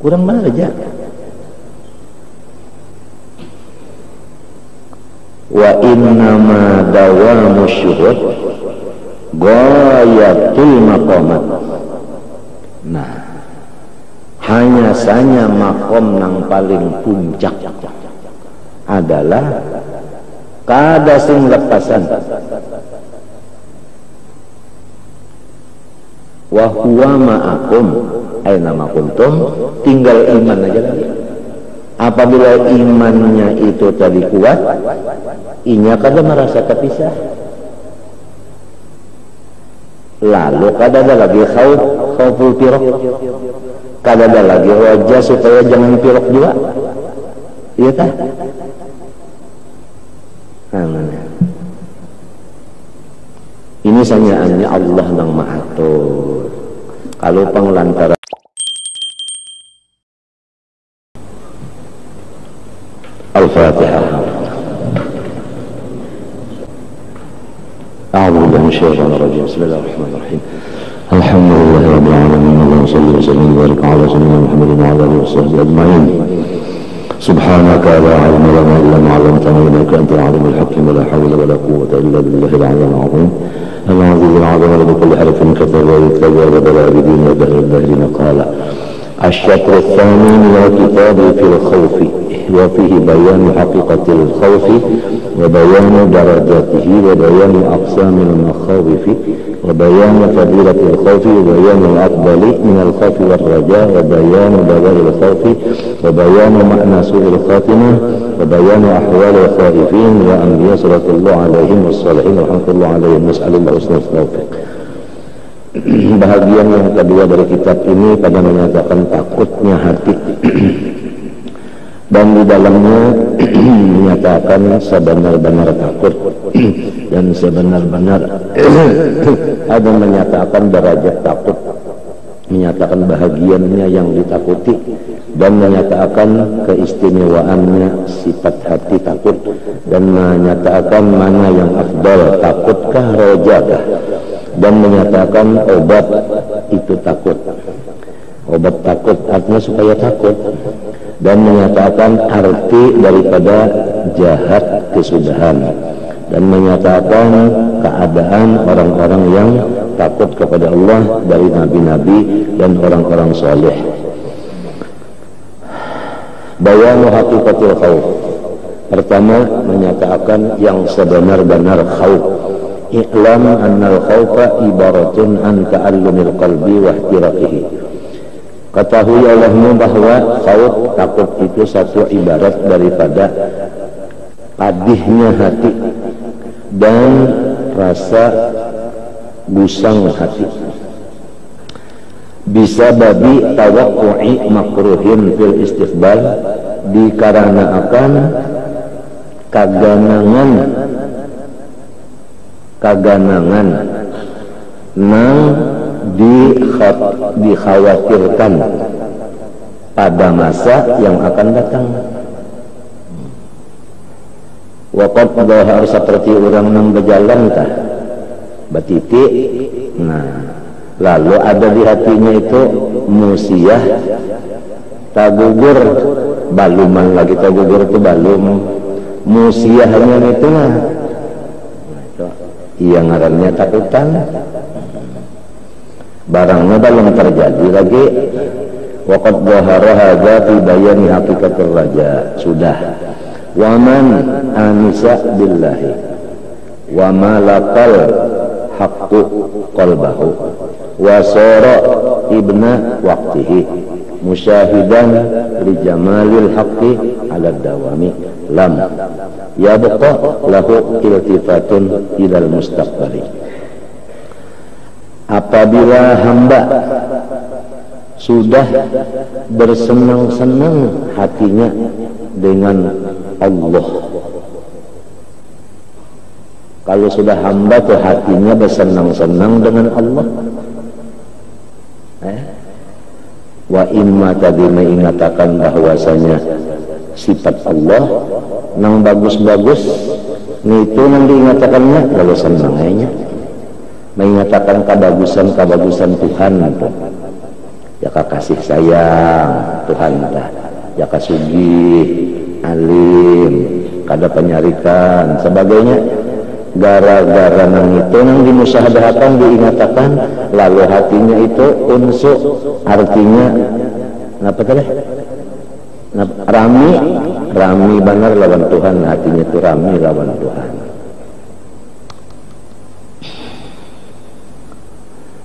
kurang mana aja. Wa innama dawamu syuhud ghayatul maqamat. Nah, hanya saja makom yang paling puncak adalah kada sing lepasan. Wa huwa ma'akum aina ma kuntum, tinggal iman aja lagi. Apabila imannya itu tadi kuat, inya kada merasa terpisah. Lalu kada ada lagi khauful pirok, kada ada lagi wajah supaya jangan pirok juga. Iya tak? Ini sanyaannya Allah yang Maha Atur. Kalau pengelantaran Al-Fatihah. A'udzu billahi minasyaitonir rajim. Bismillahirrahmanirrahim. Alhamdulillahi rabbil alamin. Allahumma shalli wa sallim wa barik ala sayyidina Muhammadin wa ala alihi washabbihi ajma'in. Subhanaka la ilma lana illa ma 'allamtana innaka antal 'alimul hakim. La hawla wa la quwwata illa billahil 'aliyyil 'azim. العزيز العظيم بكل حرف كتب ويكتب وبدل بدين ودهر الدهرين قال الشطر الثاني من الكتاب في الخوف وفيه بيان حقيقة الخوف وبيان درجاته وبيان أقسام المخاوف وبيان فضيلة الخوف وبيان الأفضل من الخوف والرجاء وبيان دواء الخوف وبيان معنى سوء الخاتمة وبيان أحوال الخائفين وأنبياء صلى الله عليهم والصالحين ورحمة الله عليهم. نسأل الله حسن التوفيق. Bahagian yang kedua dari kitab ini pada menyatakan takutnya hati dan di dalamnya menyatakan sebenar-benar takut dan sebenar-benar ada menyatakan derajat takut, menyatakan bahagiannya yang ditakuti dan menyatakan keistimewaannya sifat hati takut dan menyatakan mana yang afdal, takutkah rojakah, dan menyatakan obat itu takut. Obat takut artinya supaya takut, dan menyatakan arti daripada jahat kesudahan, dan menyatakan keadaan orang-orang yang takut kepada Allah dari nabi-nabi dan orang-orang soleh. Bayanu haqiqatil khauf. Pertama menyatakan yang sebenar-benar khauf. I'lam annal khaufa ibaratun an ta'allumil qalbi wa ihtiraqihi. Ketahui olehmu bahwa khauf, takut itu satu ibarat daripada padihnya hati dan rasa gusang hati. Bisa babi tawakku'i makruhin fil istiqbal, dikarenakan kaganangan nang dikhawatirkan pada masa yang akan datang. Waqad dhahar seperti orang nang berjalan tah batitik, nah lalu ada di hatinya itu musiah tagugur, baluman lagi tagugur itu balum, musiahnya itu mah iya ngarannya takutan, barangnya belum terjadi lagi. Waqad dhahara hadza fi bayani haqiqatir raja. Sudah. Wa man anisa billahi wa malakal haqqu qalbahu wa sara ibna waqtihi musyahidan li jamalil haqqi ala dawami lam yabqa lahu iltifatun ilal mustaqbali. Apabila hamba sudah bersenang-senang hatinya dengan Allah, kalau sudah hamba tuh hatinya bersenang-senang dengan Allah, wa imma tadi mengatakan bahwasanya sifat Allah nang bagus-bagus itu nang diingatakannya lalu senang aja, mengatakan kebagusan Tuhan itu. ya kasih sayang Tuhan tah, ya kasugih alim kada penyarikan sebagainya. Gara-gara nang itu nang dimusyahadakan diingatakan lalu hatinya itu unsuk, artinya apa tadi? Rami benar lawan Tuhan, hatinya itu rami lawan Tuhan.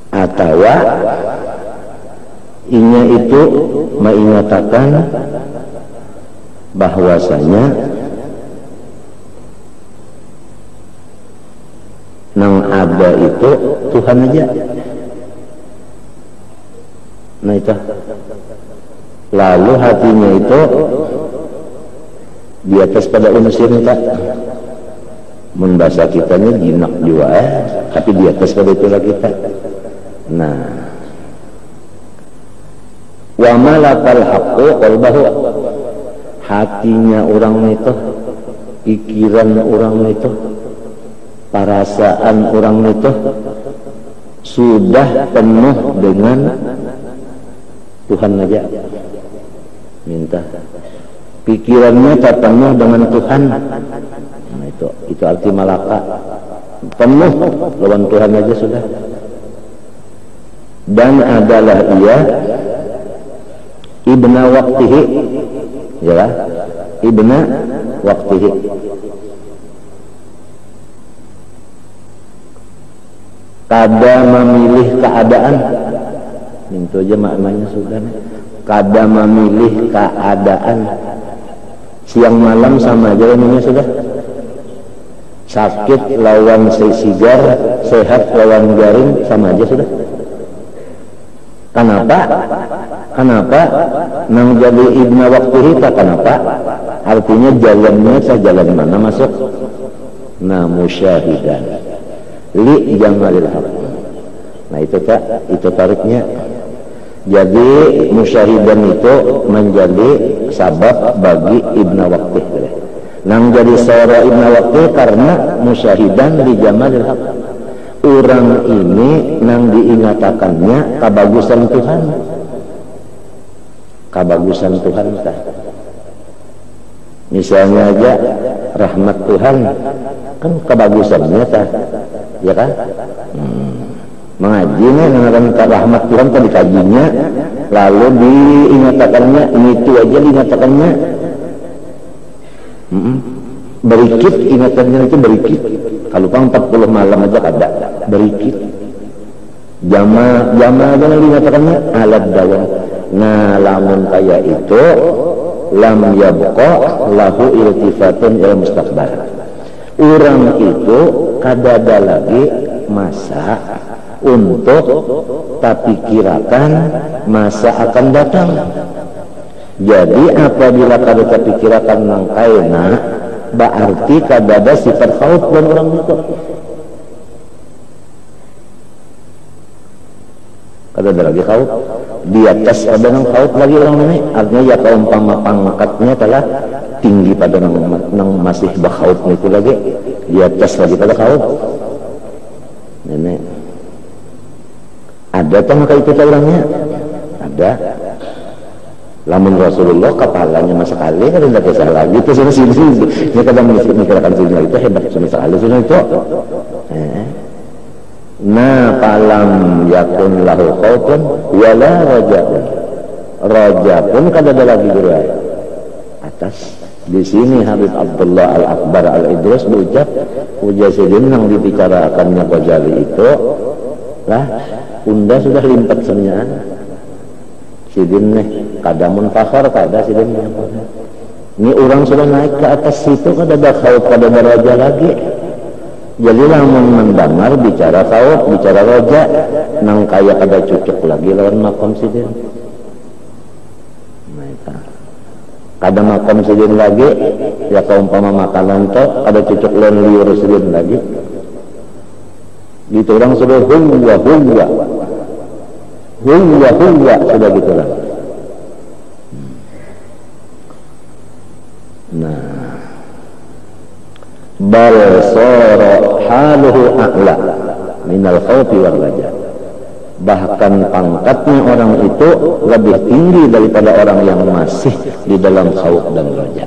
Atau inya itu mengatakan bahwasanya nang ada itu Tuhan aja. Nah itu lalu hatinya itu di atas pada unsur tak membahasa kitanya jinak juga tapi di atas pada itulah kita. Nah wa malakal haqqu qalbahu, hatinya orang itu, pikiran orang itu, perasaan orang itu sudah penuh dengan Tuhan aja. Minta pikirannya tak penuh dengan Tuhan. Nah, itu arti malaka, penuh lawan Tuhan aja sudah. Dan adalah ia ibna waqtihi, ya, ibna waqtihi, kada memilih keadaan. Itu aja maknanya sudah. Kada memilih keadaan, siang malam sama aja ini sudah. Sakit lawan sigar, sehat lawan garing sama aja sudah. Kenapa? Nang jadi ibna waktu kita kenapa? Artinya jalannya saya jalan mana masuk? Nah musyahidan li jamalil haq. Nah itu tariknya. Jadi musyahidan itu menjadi sabab bagi ibna waktu. Nang jadi seorang ibna waktu karena musyahidan li jamalil haq. Orang ini nang diingatakannya kebagusan Tuhan, kebagusan Tuhan tah. Misalnya aja rahmat Tuhan kan kebagusannya tah, ya kan? Mengajinya dengan rahmat Tuhan kan dikajinya, lalu diingatakannya itu aja diingatakannya. Berikit ingatannya itu berikit. Kalau pang 40 malam aja kada berikit. Jama aja yang dinyatakannya alat dawam. Nah lamun kaya itu lam yabqa lahu iltifatun ila mustaqbal. Orang itu kada ada lagi masa untuk tapi kirakan masa akan datang. Jadi apabila kada tapi kirakan nangkaina berarti kada ada sifat khauf dan orang itu. Kada ada lagi khauf. Di atas pada nang khauf lagi orang ini. Artinya ya kaumpama pangkatnya telah tinggi pada nang masih bakhauf itu lagi. Di atas lagi pada khauf. Nenek. Ada tak maka itu orangnya? Ada. Lamun Rasulullah kepalanya masa kali kan tidak kisah lagi itu sini dia kadang mikirkan sini itu hebat sekali sini itu. Nah palam yakun lahu khaufun wala raja'un. Raja pun kada ada lagi gerai atas. Di sini Habib Abdullah Al-Akbar Al-Idrus berucap Mujasidin yang dibicarakannya Ghazali itu lah unda sudah limpat sebenarnya. Sidin nih kadamun fakhar kada sidin nih. Ini orang sudah naik ke atas situ kada ada khauf kada ada raja lagi. Jadi lamun mendengar bicara khauf bicara raja nang kaya kada cocok lagi lawan makom sidin. Kada makom sidin lagi ya kaumpama makanan to kada cocok lawan liur sidin lagi. Gitu orang sudah huwa sudah gitu lah. Nah bal sara haluhu a'la minal khawfi wal raja. bahkan pangkatnya orang itu lebih tinggi daripada orang yang masih di dalam khauf dan raja.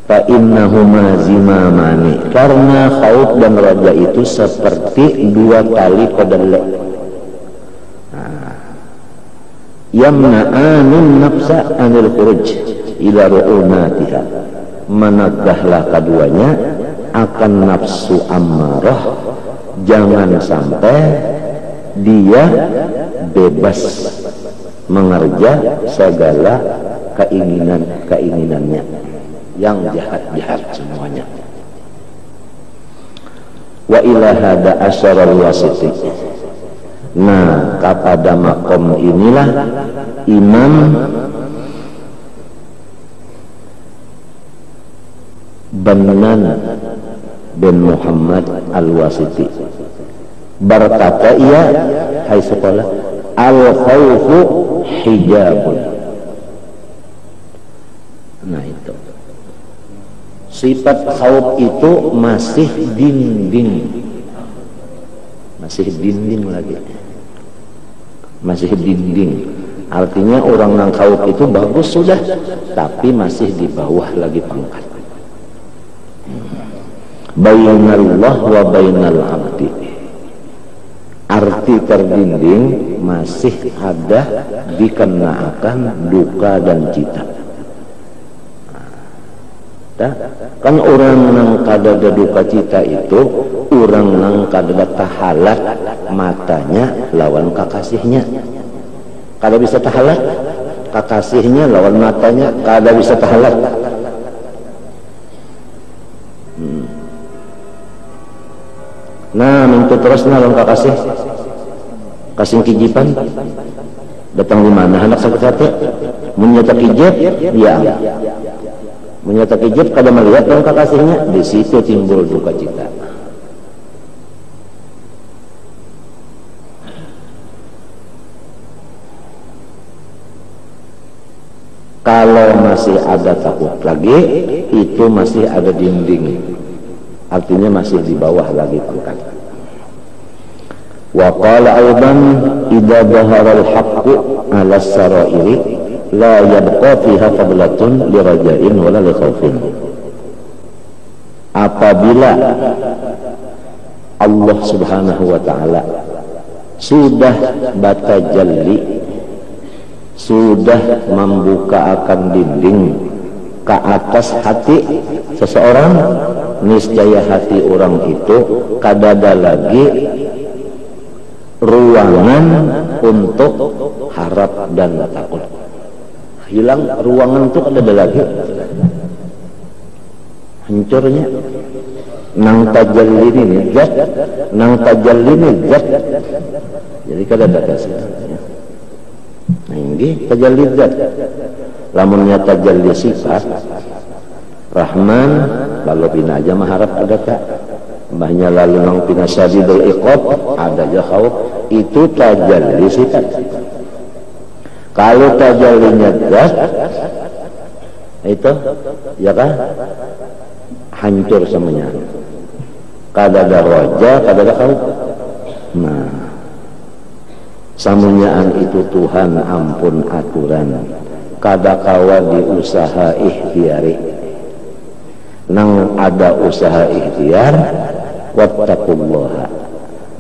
Fa innahuma zimamani, karena khauf dan raja itu seperti dua tali kodele. Yamna'anun nafsa anil khuruj ila ru'unatiha, menegahlah keduanya akan nafsu ammarah, jangan sampai dia bebas mengerja segala keinginannya yang jahat-jahat semuanya. Wa ila hada asyaral wasiti. Nah, kepada makom inilah Imam Bannan bin Muhammad Al-Wasiti berkata, ia hai sekolah, al-khawfu hijabun. Nah, itu sifat khauf itu masih dinding, masih dinding lagi, masih dinding. Artinya orang yang khauf itu bagus sudah, tapi masih di bawah lagi pangkat. Bainallah wa bainal abdi, arti terdinding masih ada dikenakan duka dan cita. Kan orang nang kadada duka cita itu orang nang kadada tahalat matanya lawan kakasihnya, kada bisa tahalat kakasihnya lawan matanya, kada bisa tahalat. Nah, minta terus lawan kakasih, kasih kijipan datang di mana anak sakit hati menyata kijib, ya menyata kijib kada melihat lawan kakasihnya, di situ timbul duka cita. Kalau masih ada takut lagi, itu masih ada dinding, artinya masih di bawah lagi pangkat. Wa qala aidan idza dhahara al-haqqu 'ala as-sara'iri la yabqa fiha fadlatun li raja'in wala li khaufin. Apabila Allah Subhanahu wa taala sudah batajalli, sudah membuka akan dinding ke atas hati seseorang, niscaya hati orang itu kadada lagi ruangan untuk harap dan takut. Hilang ruangan itu kadada lagi, hancurnya. Nang tajalli ini zat, nang tajalli ini zat, jadi kadada kasih. Nah, ini tajalli zat. Lamunnya tajalli sifat Rahman, lalu pina aja maharap ada tak, mbahnya lalu nang pina syadidul iqab ada aja khauf, itu tajalli sifat. Kalau tajallinya zat itu ya kan hancur semuanya, kada ada roja, kada ada khauf. Nah, samunyaan itu Tuhan ampun aturan, kada kawa diusaha ikhtiari. Nang ada usaha ikhtiar, wattaqullaha,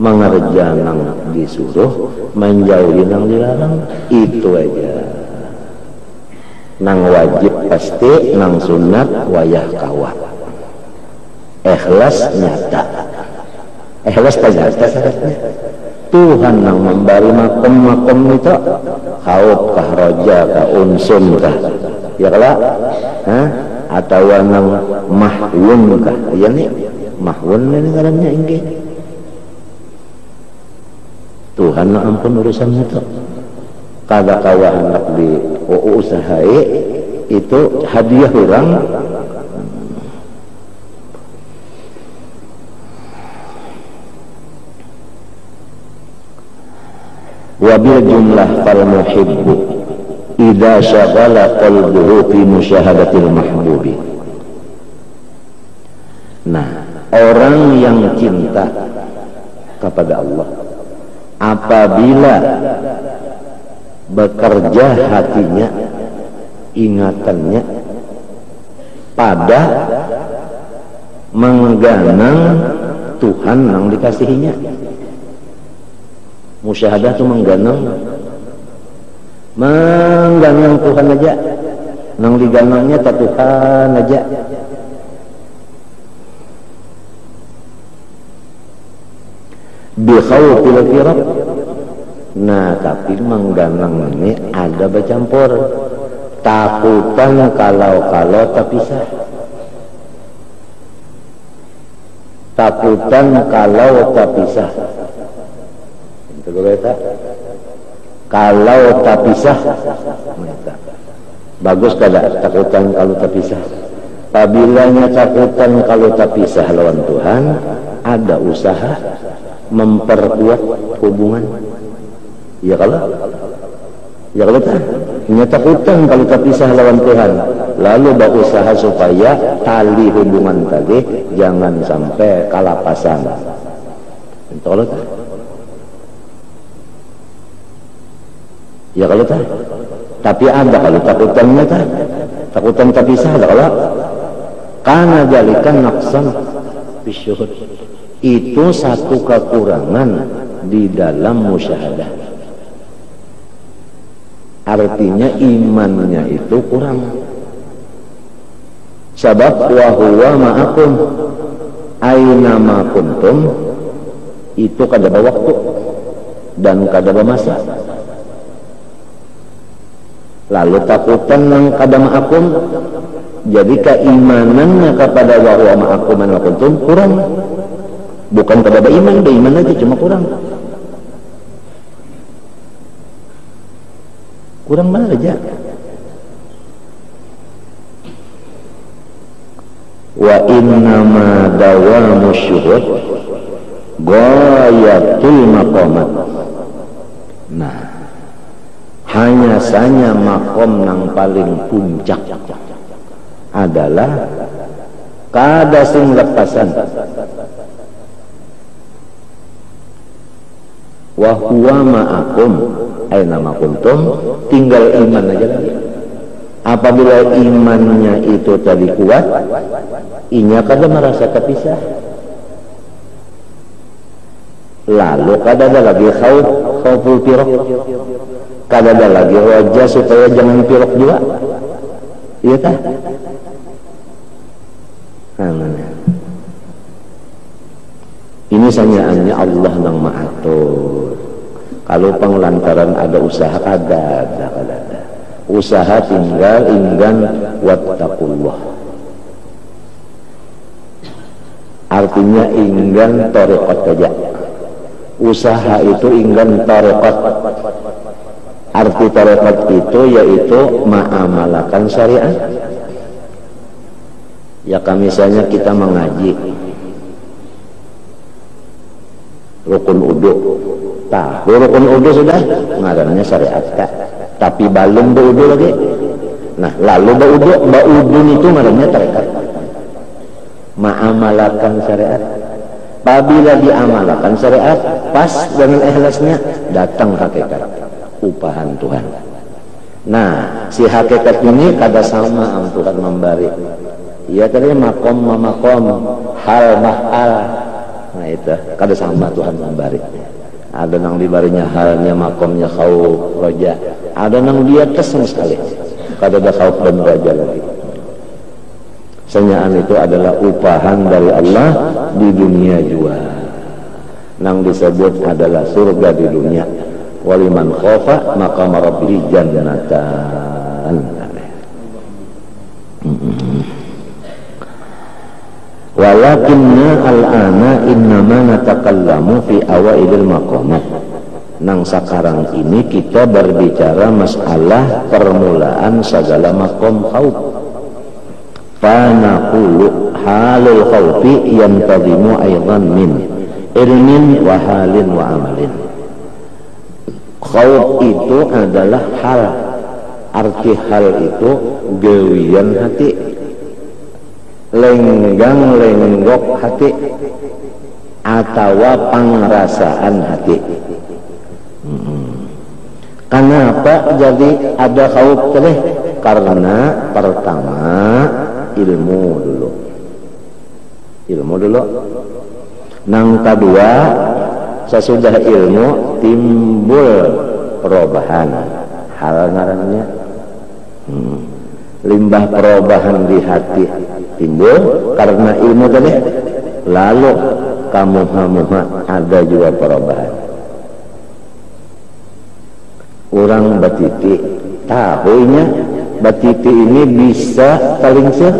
mengerja nang disuruh, menjauhi nang dilarang, itu aja. Nang wajib pasti, nang sunat wayah kawa. Ikhlas nyata, ikhlas nyata syaratnya. Tuhan nang memberi makom-makom itu, khauf kah, roja kah, unsun kah, ya kala, atau nang mahwun kah, ya nih mahwun ini ngarannya inggih. Tuhan na ampun urusannya itu. Kada kawa anak di usahai itu hadiah orang. Wabil jumlah fal muhibbu idza syaghala qalbuhu fi musyahadatil mahbubi. Nah, orang yang cinta kepada Allah. Apabila bekerja hatinya, ingatannya pada mengganang Tuhan yang dikasihinya. Musyahadah itu mengganang Tuhan aja, nang diganangnya tak Tuhan aja. Bikhawfil firaq. Nah, tapi mengganang ini ada bercampur. Takutan kalau terpisah. Takutan kalau terpisah. Itu berita. Kalau terpisah. Bagus kada takutan kalau terpisah. Apabila takutan kalau terpisah lawan Tuhan, ada usaha memperkuat hubungan. Ya kalau tak, takutan kalau terpisah lawan Tuhan, lalu berusaha supaya tali hubungan tadi jangan sampai kalapasan. Kalau tak, ya kalau tak, tapi ada kalau takutannya tak, takutan terpisah ada kalau karena jalikan naqsan bisyuhud. Itu satu kekurangan di dalam musyahadah. Artinya imannya itu kurang. Sebab wa huwa ma'akum aina ma kuntum, itu kada waktu dan kada masa. Lalu takutan yang kada ma'akum, jadi keimanannya kepada wa huwa ma'akum aina ma kuntum kurang. Bukan kada beriman aja, cuma kurang. Kurang mana aja. Wa innama dawamu syuhud ghayatul maqamat. Nah, hanya saja makom yang paling puncak adalah kada sing lepasan. Wa huwa ma'akum aina ma kuntum, tinggal iman aja lagi. Apabila imannya itu tadi kuat, inya kada merasa terpisah. Lalu kada ada lagi khauful firaq, kada ada lagi wajah supaya jangan firaq juga. Iya tak? Ini sanyaannya Allah yang mengatur. Kalau pengelantaran ada usaha, ada. Usaha tinggal inggan wattaqullah. Artinya inggan tariqat saja. Usaha itu inggan tariqat. Arti tariqat itu yaitu ma'amalakan syariat. Ya misalnya kita mengaji rukun uduk, tahu rukun uduk sudah ngarannya syariat tak, tapi belum beruduk lagi. Nah, lalu beruduk itu ngarannya tarekat, ma'amalakan syariat. Apabila diamalkan syariat pas dengan ikhlasnya, datang hakikat upahan Tuhan. Nah, si hakikat ini kada sama Tuhan memberi. Ya tadi makom, hal mahal. Nah itu kada sama Tuhan memberi. Ada nang dibarinya halnya, makomnya khauf, roja. Ada nang dia kesem sekali, kada ada khauf dan roja lagi. Senyaan itu adalah upahan dari Allah di dunia juga. Nang disebut adalah surga di dunia. Waliman khofa maqama rabbih jannatan. Walakinna al-ana innama natakallamu fi awailil maqamat. Nang sekarang ini kita berbicara masalah permulaan segala maqam khauf. Fa naqulu halul khaufi yantadhimu aidan min ilmin wa halin wa amalin. Khauf itu adalah hal. Arti hal itu gawian hati, lenggang lenggok hati. atawa pangrasaan hati. Kenapa jadi ada khauf teh? Karena pertama ilmu dulu. Nang kedua sesudah ilmu timbul perubahan hal ngarannya limbah perubahan di hati timbul karena ilmu tadi. Lalu kamuha-muha ada juga perubahan. Orang batiti tahunya batiti ini bisa talingsir,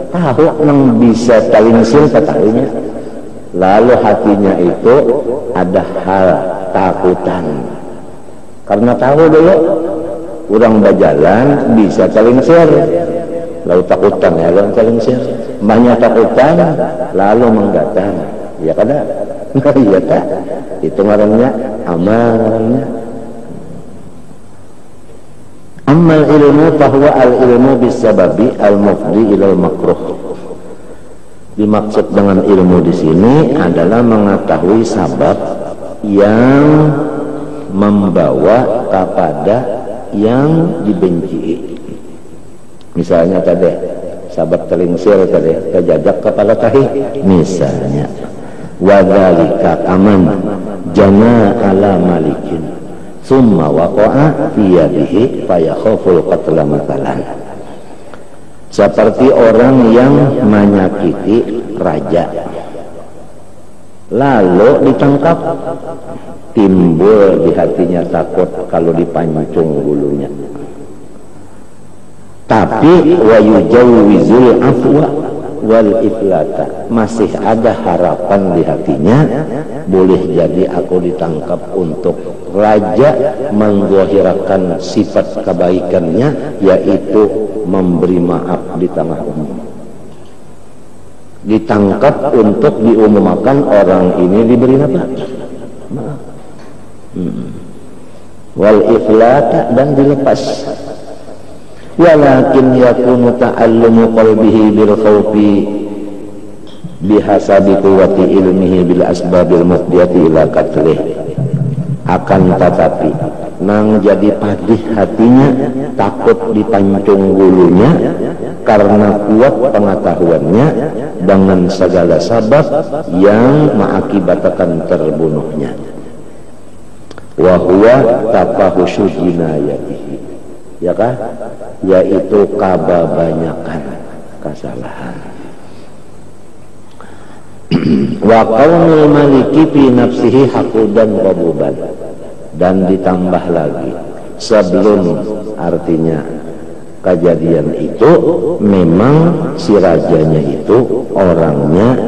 tahu nang bisa talingsir ketahunya. Lalu hatinya itu ada hal takutan karena tahu dulu orang berjalan bisa talingsir, lalu takutan ya lalu talingsir banyak takutan lalu menggatal ya kada iya tak itu ngarannya amal ngarannya. Amal ilmu bahwa al ilmu bisababi al mufdi ilal makruh. Dimaksud dengan ilmu di sini adalah mengetahui sabab yang membawa kepada yang dibenci. Misalnya tadi sabab telingsir tadi kejajak kepala tahi misalnya. Wadzalika aman jana ala malikin summa waqa'a fi yadihi fayakhaful qatla matalan. Seperti orang yang menyakiti raja lalu ditangkap, timbul di hatinya takut kalau dipancung bulunya. Tapi wa yujawwizul afwa wal iflata, masih ada harapan di hatinya, boleh jadi aku ditangkap untuk raja mengzahirkan sifat kebaikannya, yaitu memberi maaf di tengah umum. Ditangkap untuk diumumkan orang ini diberi apa? Maaf. Wal iflata, dan dilepas. Walakin yakunu ta'allumu qalbihi bil khawfi bihasabi quwwati ilmihi bil asbabil mufdiyati ila qatlih. Akan tetapi nang jadi padih hatinya takut dipancung bulunya karena kuat pengetahuannya dengan segala sabab yang mengakibatkan terbunuhnya. Wa huwa tafahusyu jinayatihi, ya kah? Yaitu kababanyakan kesalahan. Wa qaulul maliki fi nafsihi haqudan qabuban, dan ditambah lagi sebelum artinya kejadian itu memang si rajanya itu orangnya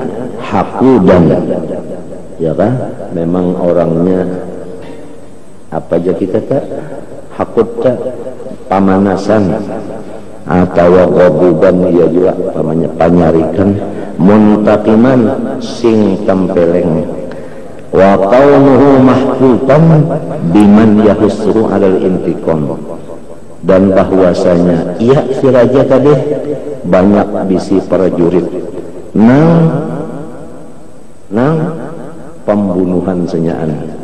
haqudan, ya kan? Memang orangnya apa aja kita tak hakut tak pamanasan atau qabuban, ia juga namanya panyarikan, muntaqiman sing tempeleng, wa qaunuhu mahfutan biman yahusru alal intiqam, dan bahwasanya ia si raja tadi banyak bisi prajurit nang pembunuhan senyaan.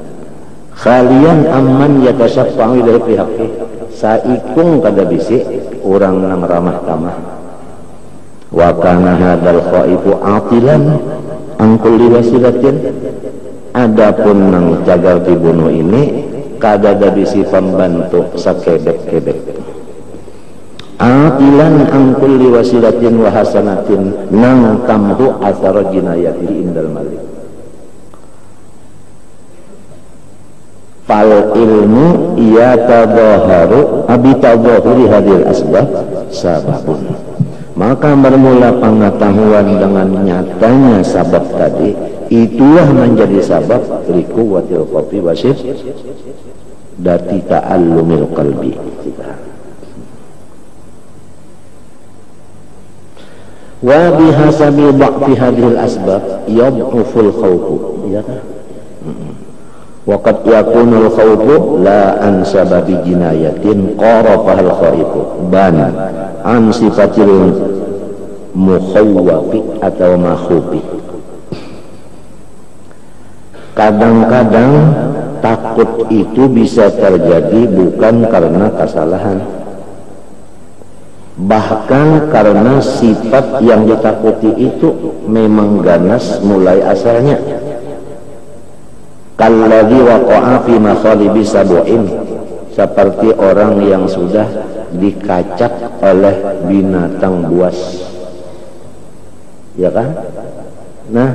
Khalian amman yatasyafa'u ilaihi fi haqqi, saikung kada bisi orang nang ramah tamah. Wa kana hadzal khaifu atilan an kulli wasilatin, adapun nang jagal dibunuh ini kada ada bisi pembantu sakebek-kebek. Atilan an kulli wasilatin wa hasanatin, nang tamhu athar jinayatihi indal malik. Fal ilmu yatadhaharu abitadhahuri hadil asbab sababun, maka bermula pengetahuan dengan nyatanya sabab tadi, itulah menjadi sabab liquwatil qalbi wasid dati ta'allumil qalbi. Wa bihasabi ba'fi hadhil asbab yad'uful khawfu, ya kan? Waqad yakunul khawfu la an sababi jinayatin qarafahal khaifu ban an sifatil mukhawwafi atau makhufi. Kadang-kadang takut itu bisa terjadi bukan karena kesalahan, bahkan karena sifat yang ditakuti itu memang ganas mulai asalnya. Kalladzi waqa'a fi makhalibi sab'in, seperti orang yang sudah dikacak oleh binatang buas, ya kan? Nah,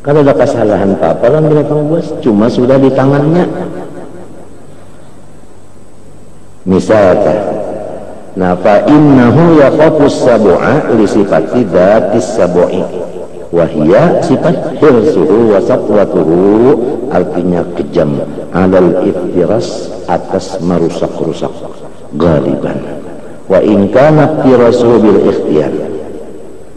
kalau ada kesalahan apa kan binatang buas, cuma sudah di tangannya. Misalkan, nah fa innahu yaqafus sab'a li sifati datis sab'i wa hiya sifat hirsuhu wa saqwatuhu, artinya kejam, alal iftiras, atas merusak-rusak galiban. Wa in kana iftirasuhu bil ikhtiyar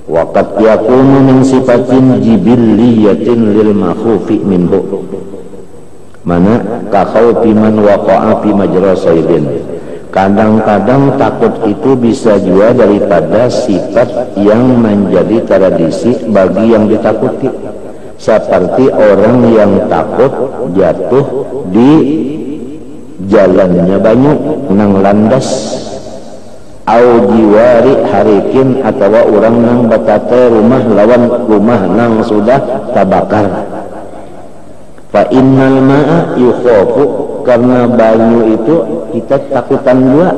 wa qad yakunu min sifatin jibilliyatin lil makhufi minhu, mana ka khawfi man waqa'a fi majra saydin. Kadang-kadang takut itu bisa juga daripada sifat yang menjadi tradisi bagi yang ditakuti, seperti orang yang takut jatuh di jalannya banyu nang landas, au jiwari harikin, atau orang nang batate rumah lawan rumah nang sudah tabakar. Fa innal ma'a yukhafu, karena banyu itu kita takutan juga,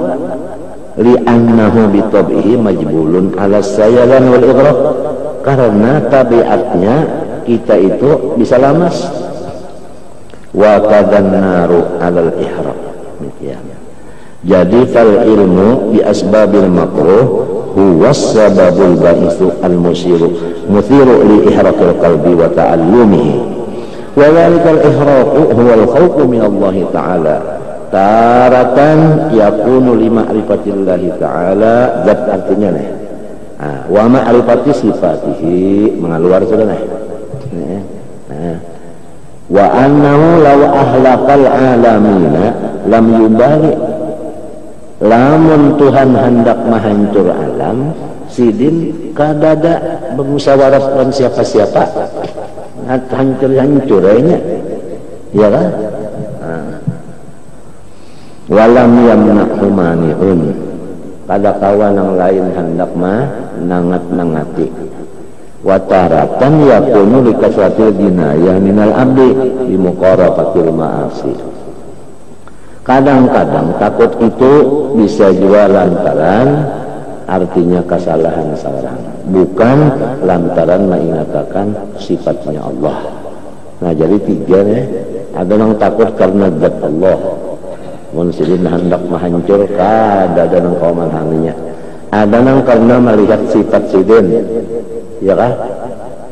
li'annahu bitab'ihi majbulun ala sayalan wal ighraq, karena tabiatnya kita itu bisa lamas. Wa kadan naru alal ihraq, jadi fal ilmu bi asbabil makruh huwa sababul ba'isu al musiru muthiru li ihraqil qalbi wa ta'allumihi. Wa dhalikal ihraqu huwa al khawfu min Allah ta'ala, taratan yakunu li ma'rifatillahi ta'ala, zat artinya nih, wa ma'rifati sifatihi, mengaluar sudah nih, wa annahu law ahlaqal alamina lam yubali, lamun Tuhan hendak menghancur alam sidin kadada bermusyawarah dengan siapa-siapa, hancur-hancur aja, ya kan? Walam yamna'hu mani'un, pada kawan yang lain hendak nangat-nangati. Wataratan yakunu likasratil dinayah minal abdi di muqarafatil ma'asi. Kadang-kadang takut itu bisa juga lantaran artinya kesalahan seorang, bukan lantaran mengingatakan sifatnya Allah. Nah, jadi tiga nih, ada yang takut karena zat Allah, munsidin hendak menghancur, ada yang kauman haninya, ada yang karena melihat sifat sidin, ya kan?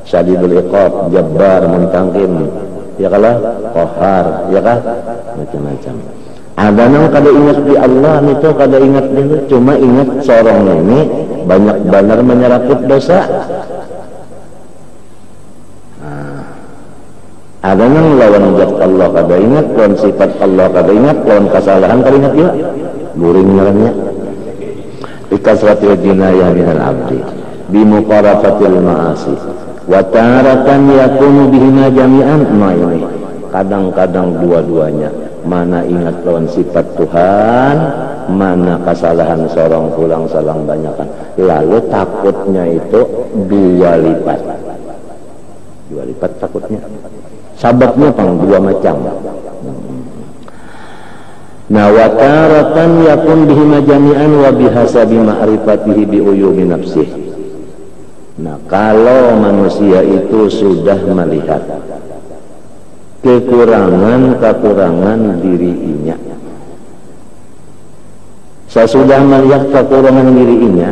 Syadidul iqab, jabbar, muntangkim, ya kalah, qahar, ya kan? Macam-macam. Ada yang kada ingat di Allah itu, kada ingat dulu, cuma ingat seorang ini banyak benar menyeraput dosa. Ada yang lawan zat Allah kada ingat, lawan sifat Allah kada ingat, lawan kesalahan kada ingat juga. Luring ngarannya. Bikasratil jinayah minal abdi bimuqarafatil ma'asi wa taratan yakunu bihima jami'an. Kadang-kadang dua-duanya, mana ingat lawan sifat Tuhan, mana kesalahan seorang pulang salang banyakan, lalu takutnya itu dua lipat takutnya. Sababnya pang dua macam. Nah, wa taratan yakun bihima jami'an wa bihasabi ma'rifatihi bi uyubi nafsih. Nah, kalau manusia itu sudah melihat kekurangan dirinya, sesudah melihat kekurangan dirinya,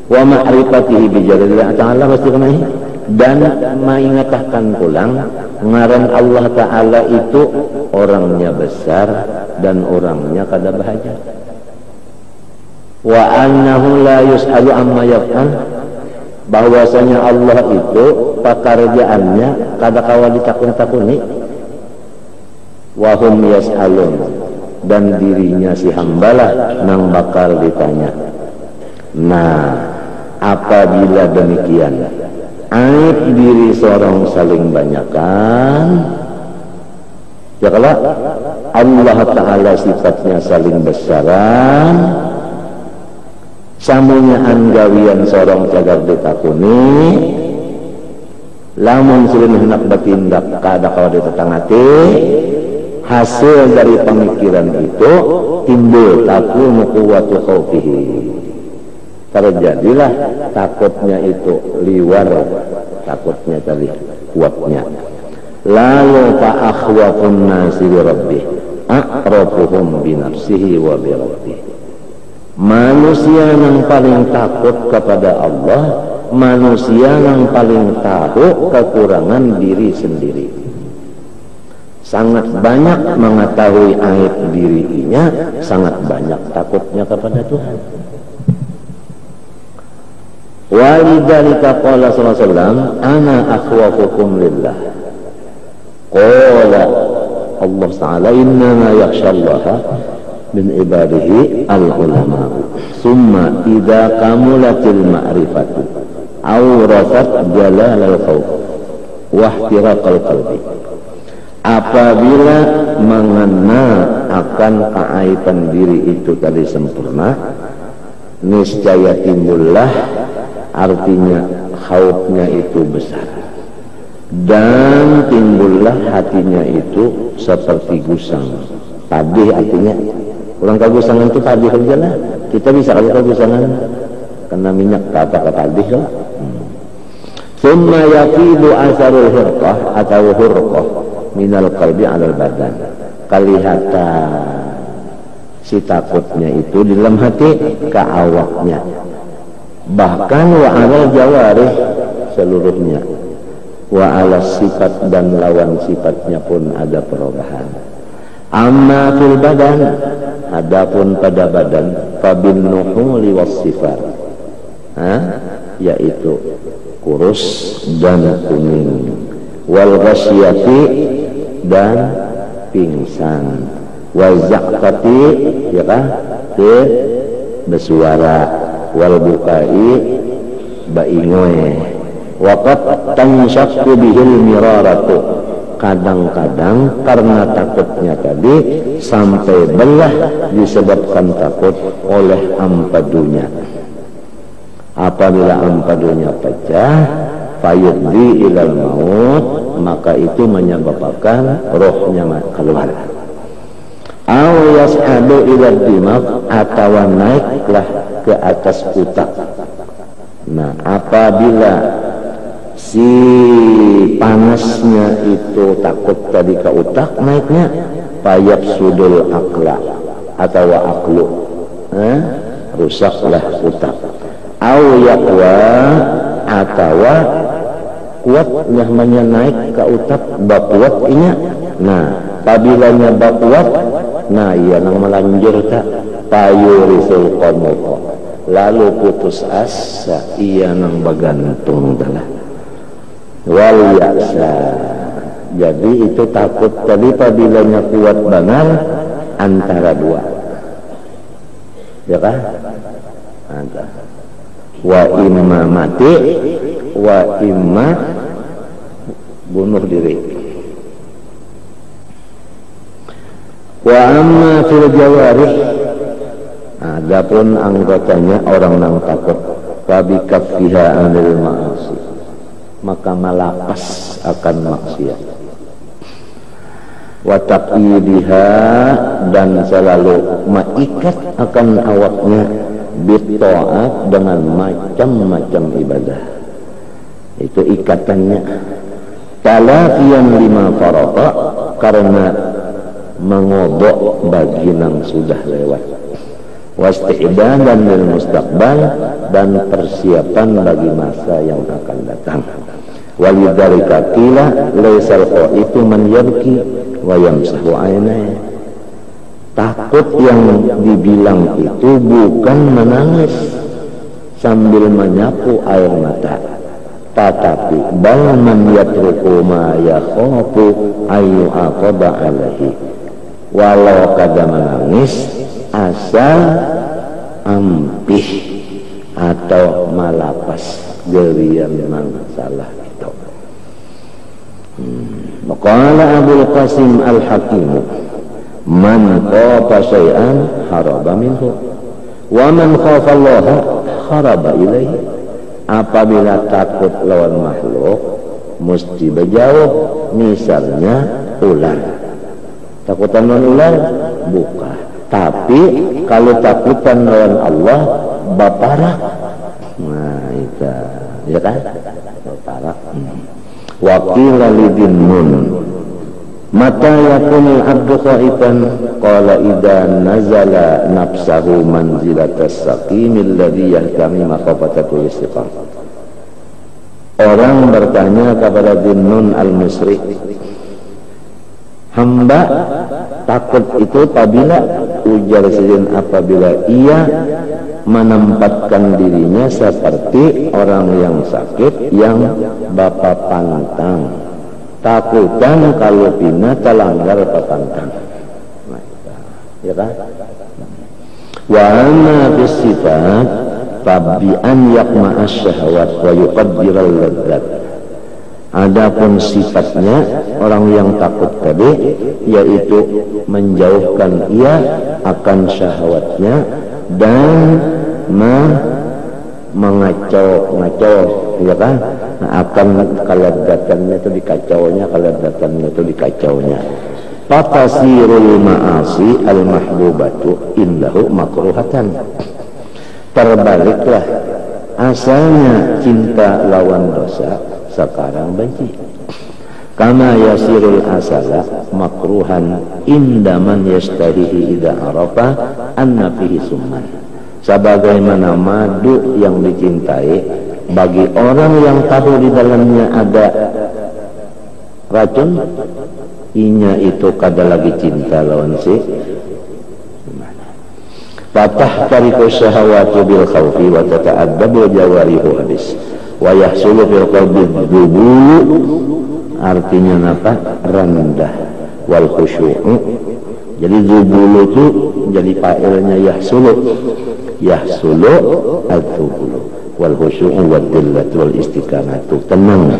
wa ma'rifatihi bi jalalillahi ta'ala, pasti kenai, dan mengingatkan pulang ngaran Allah Ta'ala itu orangnya besar dan orangnya kada bahagia. Wa annahu la yus'alu amma yaf'al, bahwasanya Allah itu pekerjaannya kada kawan ditakun-takuni. Wa hum yas'alun, dan dirinya si hambalah nang bakal ditanya. Nah, apabila demikian, aib diri seorang saling banyakan. Ya kalau Allah Ta'ala sifatnya saling besaran, samunya anggawian seorang cagar ditakuni, lamun sudah hendak bertindak kada kalau ditetangati, hasil dari pemikiran itu timbul takunu quwwatu khaufihi. Terjadilah takutnya itu liwar, takutnya tadi kuatnya. Lalu fa akhwafun nasi li rabbih aqrabuhum bi nafsihi wa bi rabbih. Manusia yang paling takut kepada Allah, manusia yang paling tahu kekurangan diri sendiri. Sangat banyak mengetahui aib dirinya, sangat banyak takutnya kepada Tuhan. Walidzalika qala sallallahu alaihi wasallam, ana akhwafukum lillah. Qala Allah Ta'ala, innama yakhshallaha min ibadihi al-ulama. Summa idza kamulatil ma'rifatu awrasat jalal al-khawf wa ihtiraqal qalbi. Apabila mengenal akan keaiban diri itu tadi sempurna, niscaya timbullah, artinya khaufnya itu besar, dan timbullah hatinya itu seperti gusang. Padih artinya, orang kagusangan itu padih aja lah. Kita bisa kalau kagusangan kena minyak apa padih lah. Summa yafidu asarul hirqah atau hurqah minal qalbi alal badan. Kelihatan si takutnya itu di dalam hati ke awaknya, bahkan wa alal jawarih seluruhnya, wa alas sifat dan lawan sifatnya pun ada perubahan. Amma fil badan, adapun pada badan, fabin nuhuli was sifar, yaitu kurus dan kuning, wal ghasyati dan pingsan, wal zakati ya kan, bersuara, wal bukai baingoe, waqad tanshaqqu bihil miraratu. Kadang-kadang karena takutnya tadi sampai belah disebabkan takut oleh ampadunya. Apabila ampadunya pecah, fayudhi ilal maut, maka itu menyebabkan rohnya keluar. Aw yas'adu ilal dimag, atau naiklah ke atas utak. Nah, apabila si panasnya itu takut tadi ke utak naiknya, payab sudul akla atau aklu, rusaklah utak. Au yakwa, atau kuat nyahmanya naik ke utak bakuat inya. Nah, pabilanya bakuat, nah iya nang melanjur tak payurisul qanqa, lalu putus asa, iya nang bagantung telah wal yaksa. Jadi itu takut tadi pabilanya kuat benar antara dua, ya kan? Antara wa imma mati, wa imma bunuh diri. Wa amma fil jawarih, adapun anggotanya orang yang takut, fabi kaffiha anil ma'asi, maka malapas akan maksiat, wa taqidiha, dan selalu maikat akan awaknya bitta'at, dengan macam-macam ibadah. Itu ikatannya. Talafiyan lima farata, karena mengodok bagi yang sudah lewat. Wasti'dadan lil mustaqbal, dan persiapan bagi masa yang akan datang. Walidzalika qila laisal khaifu man yabki wa yamsahu ainai. Takut yang dibilang itu bukan menangis sambil menyapu air mata, tetapi bal man yatruku ma yakhafu ayu aqaba alaihi. Walau kada menangis asal ampih atau malapas gerian salah itu. Qala Abul Qasim Al-Hakim, man khafa syai'an haraba minhu wa man khafa Allah haraba ilaihi. Apabila takut lawan makhluk mesti berjauh. Misalnya ular, takutan lawan ular buka, tapi kalau takutan lawan Allah baparak. Nah itu ya kan, baparak. Waqila lidinnun mata yakunul abdu khaifan qala idza nazala nafsahu manzilatas saqimil ladzi yahtami makhafatatul istiqamah. Orang bertanya kepada Dinnun al-Misri, hamba takut itu apabila, ujar Sidin, apabila ia menempatkan dirinya seperti orang yang sakit yang bapak pantang, takutan kalau pina telanggar pantang. Ya kan? Wa anna bis sifat tabi an yaqma asyahwat wa yuqaddiral ladzat. Adapun sifatnya orang yang takut tadi yaitu menjauhkan ia akan syahwatnya dan mengacau-ngacau, ya kan? Akan kaladatannya itu dikacaunya, kaladatannya itu dikacaunya. Fatasirul ma'asi al-mahbubatu indahu makruhatan. Terbaliklah, asalnya cinta lawan dosa sekarang benci. Kama yasirul asala makruhan indaman yastahihi idza arafa anna fihi summan. Sebagaimana madu yang dicintai bagi orang yang tahu di dalamnya ada racun, inya itu kada lagi cinta lawan si. Fatah tariku syahawatu bil khawfi wa tata'addabu jawarihu habis wa yahsulu fil qalbi dubulu, artinya apa? Rendah. Wal khusyu'u, jadi dubulu itu jadi fa'ilnya yahsulu al-dubulu, wal khusyu'u wal dillatu wal istiqamatu, tenang.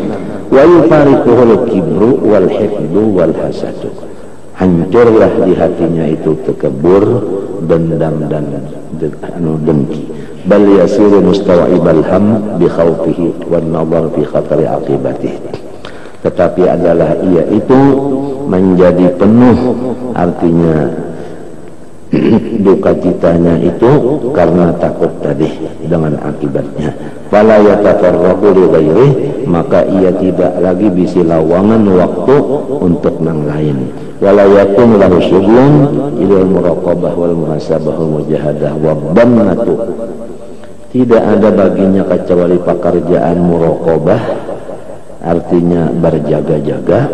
Wa yufariquhul kibru wal hikdu wal hasadu, hancurlah di hatinya itu tekebur, dendam dan dengki. Bal yasiru mustawa'ibal ham bi khawfihi wan nadhar fi khatari aqibatihi. Tetapi adalah ia itu menjadi penuh, artinya duka citanya itu karena takut tadi dengan akibatnya. Fala yatafarraqu li ghairi, maka ia tidak lagi bisi lawangan waktu untuk yang lain. Wala yakun lahu syughlun ilal muraqabah wal muhasabah wal mujahadah wa dhammatu. Tidak ada baginya kecuali pekerjaan muraqabah, artinya berjaga-jaga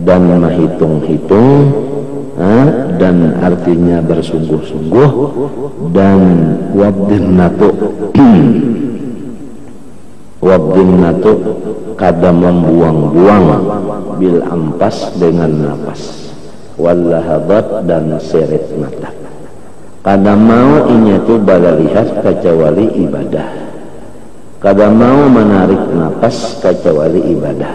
dan menghitung-hitung, dan artinya bersungguh-sungguh, dan wabdinnatu kada membuang-buang, bil ampas dengan nafas, wallahabat dan seret mata. Kada mau inya tu bala lihat kecuali ibadah, kada mau menarik nafas kecuali ibadah.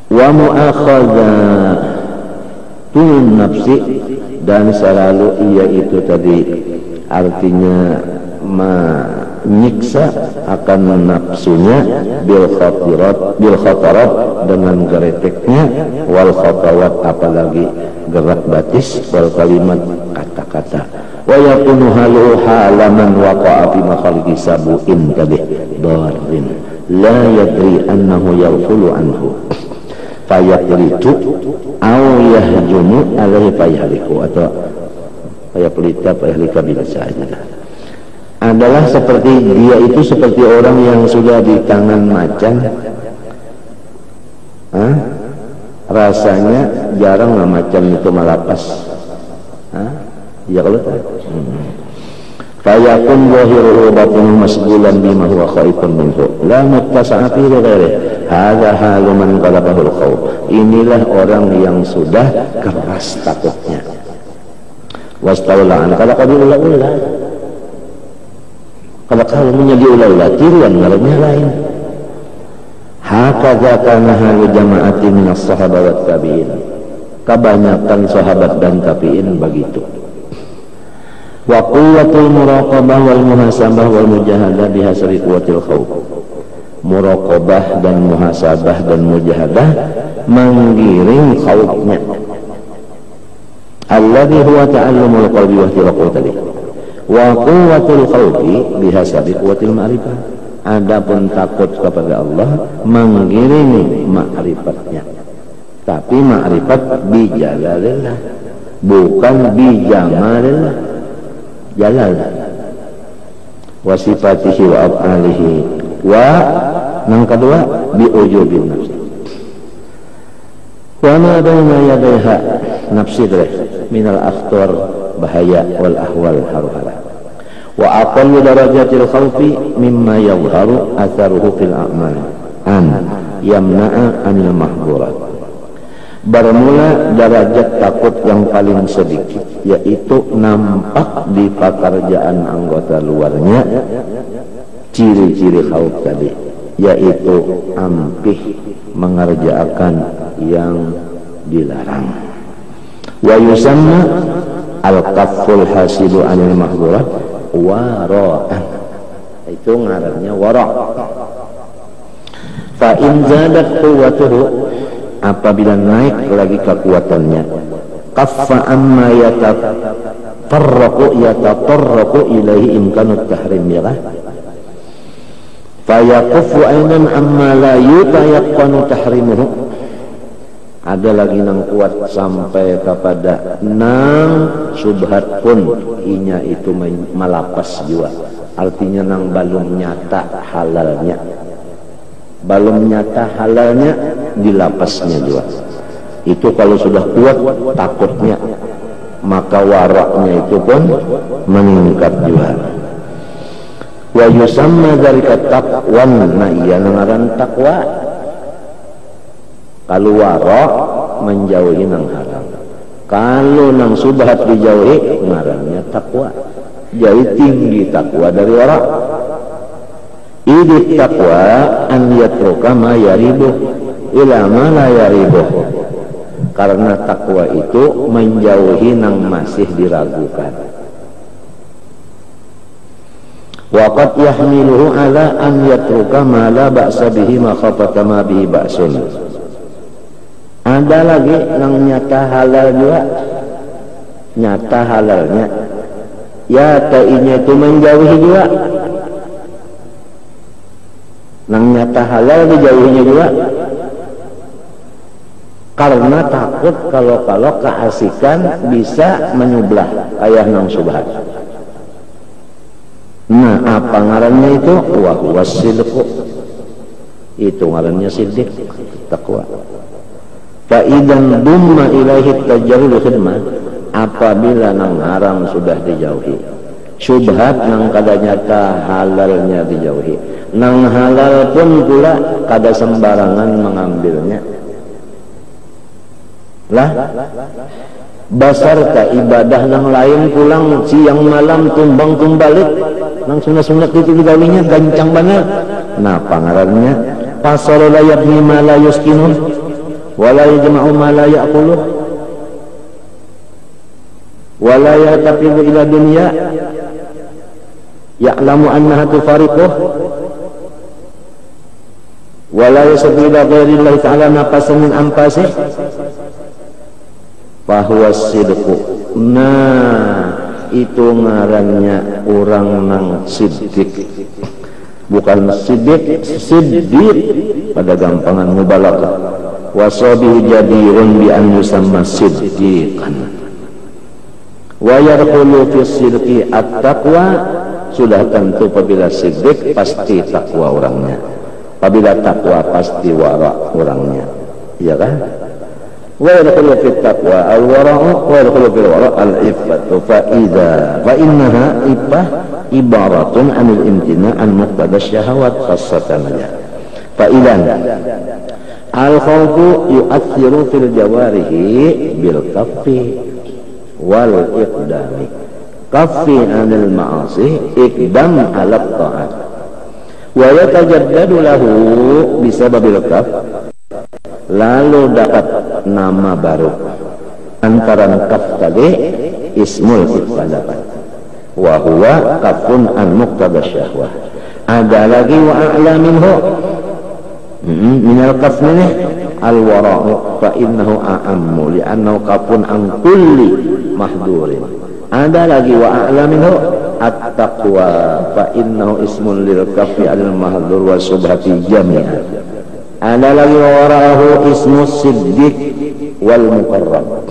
Wa mu'akhadhatun nafsi, dan selalu ia itu tadi artinya menyiksa akan nafsunya bil khatarat dengan gereteknya, wal khatawat apalagi gerak batis, wal kalimat kata-kata. Wa yakunu halu halaman waqa'a fi makhalqi sabu'in kabih darrin la yadri annahu yawfulu anhu fayaqlitu aw yahjumu alaihi fayahliku, atau fayaqlita fayahlika bila saja. Adalah seperti dia itu seperti orang yang sudah di tangan macan, rasanya jarang lah macan itu melapas, ya kalau tak fayakun zahiruhu batinuhu masgulan bima huwa khaifun minhu la muttasa'ati li ghairihi hadza halu man qalabahul khawf. Inilah orang yang sudah keras takutnya. Wastawla an kala qadilul ulah, Kalau menjadi ulah-ulah tiruan ngarannya lain. Hakadza kana halu jama'ati minas sahabat wat tabi'in. Kebanyakan sahabat dan tabi'in begitu. Wa quwwatul muraqabah wal muhasabah wal mujahadah bihasabi quwwatil khauf. Muraqabah dan muhasabah dan mujahadah menggiring khaufnya. Alladhi huwa ta'allumul qalbi wa ihtiraqul tadi. Wa quwwatul khaufi bihasabi quwwatil ma'rifah. Adapun takut kepada Allah mengiringi ma'rifatnya. Tapi ma'rifat bijalalillah, bukan bijamalillah. Jalal wa sifatihi wa af'alihi wa yang kedua biujubin nafsi. Wa ma baina yadayha nafsi minal akhtar bahaya wal ahwal haruhala. Wa aqallu darajatil khawfi mimma yadhharu atharuhu fil a'mal an yamna'a anil mahdurat. Bermula derajat takut yang paling sedikit, yaitu nampak di pekerjaan anggota luarnya ciri-ciri khauf tadi, yaitu ampih mengerjakan yang dilarang. Wa yusamma al-kafful hasilu anil mahdurat wara'an, itu ngarannya wara'. Fa in zadat quwwatuhu, apabila naik lagi kekuatannya, kaffa amma yatatarraqu ilaihi imkanut tahrim ya, fa yaqufu ainan amma la yutayaqqanu tahrimuhu. Ada lagi nang kuat sampai kepada nang subhat pun inya itu malapas jua, artinya nang balum nyata halalnya, belum nyata halalnya dilapasnya juga. Itu kalau sudah kuat takutnya, maka waraknya itu pun meningkat juga. Wa yusamma dzalika taqwan, nah iya ngaran takwa. Kalau warak menjauhi nang haram, kalau nang subhat dijauhi ngarannya takwa. Jadi tinggi takwa dari warak. Idit taqwa an yatruka ma yaribuh ila ma la yaribuh. Karena takwa itu menjauhi nang masih diragukan. Wa qad yahmiluhu ala an yatruka ma la ba'sa bihi ma khafata ma bihi ba'sun. Ada lagi nang nyata halal juga, nyata halalnya, ya tainya itu menjauhi juga. Nang nyata halal dijauhinya juga, karena takut kalau keasikan bisa menyublah ayah nang subhat. Nah, apa ngarannya itu? Wa huwa sidqu. Itu ngarannya siddiq, takwa. Fa idan dumma ilaihi tajarrud khidmah, apabila nang haram sudah dijauhi, syubhat nang kada nyata halalnya dijauhi, nang halal pun pula kada sembarangan mengambilnya. Lah basarta ibadah nang lain pulang siang malam tumbang tumbalik, nang sunat-sunat itu digawinya gancang banget. Nah pangarannya pasal la yabni ma la yuskinu wa la yajma'u ma la ya'kulu wa la yataqibu ila dunya ya'lamu annaha tufariquh wa la yasbi ila ghairillahi ta'ala nafasan min anfasih fa huwa sidqu. Nah itu ngarannya orang nang siddiq, bukan siddiq, siddiq pada gampangan mubalaghah. Wasabihi jadirun bi an yusamma siddiqan wa yarqulu fi sidqi at-taqwa. Sudah tentu apabila siddiq pasti takwa orangnya, apabila takwa pasti wara orangnya, iya kan? Wa yarqulu fi taqwa al-wara'u wa yarqulu fil wara' al-iffatu fa innaha iffah ibaratun anil imtina' an muqtada syahawat khassatan ya. Fa idan al-khawfu yu'athiru fil jawarihi bil kaffi wal iqdami. kaffi 'anil ma'asi iqdam 'ala ta'at wa yatajaddadu lahu bisababil kaf, lalu dapat nama baru antara kaf tadi ismul iqtadapat wa huwa kafun an muqtada syahwah. Ada lagi wa a'la minhu minal kaf ini al-wara'u fa innahu a'ammu li'annahu kafun an kulli mahdurin. Ada lagi wa a'la minhu at-taqwa fa innahu ismun lil kafi al-mahdur wa subhati jami'an. Ada lagi wa wara'ahu ismu siddiq wal mukarram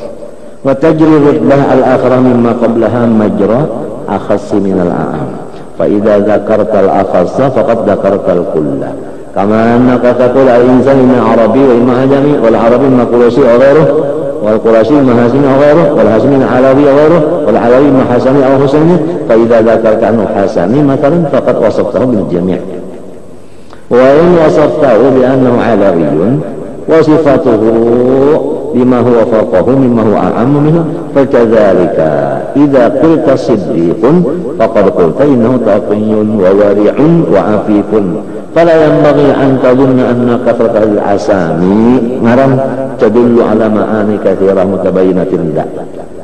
wa tajri rutbah al-akhra mimma qablaha majra akhassi minal a'am fa idza dzakarta al-akhassa faqad dzakarta al-kulla kama annaka taqul al-insan inna arabi wa imma ajami wal arabi imma quraishi aw ghairuhu wal quraishi imma hasimi aw ghairuhu wal hasimi alawi aw ghairuhu wal alawi imma hasani aw husaini fa idza dzakarta anhu hasani mathalan faqad wasaftahu bil jami' wa in wasaftahu bi annahu alawiyyun wa sifatuhu bima huwa fawqahu mimma huwa a'ammu minhu fakadzalika idza qulta siddiqun faqad qulta innahu taqiyyun wa wari'un wa afifun fala yanbaghi an tadhunna anna kathrata al-asami ngaran tadullu ala ma'ani katsirah mutabayyinatin la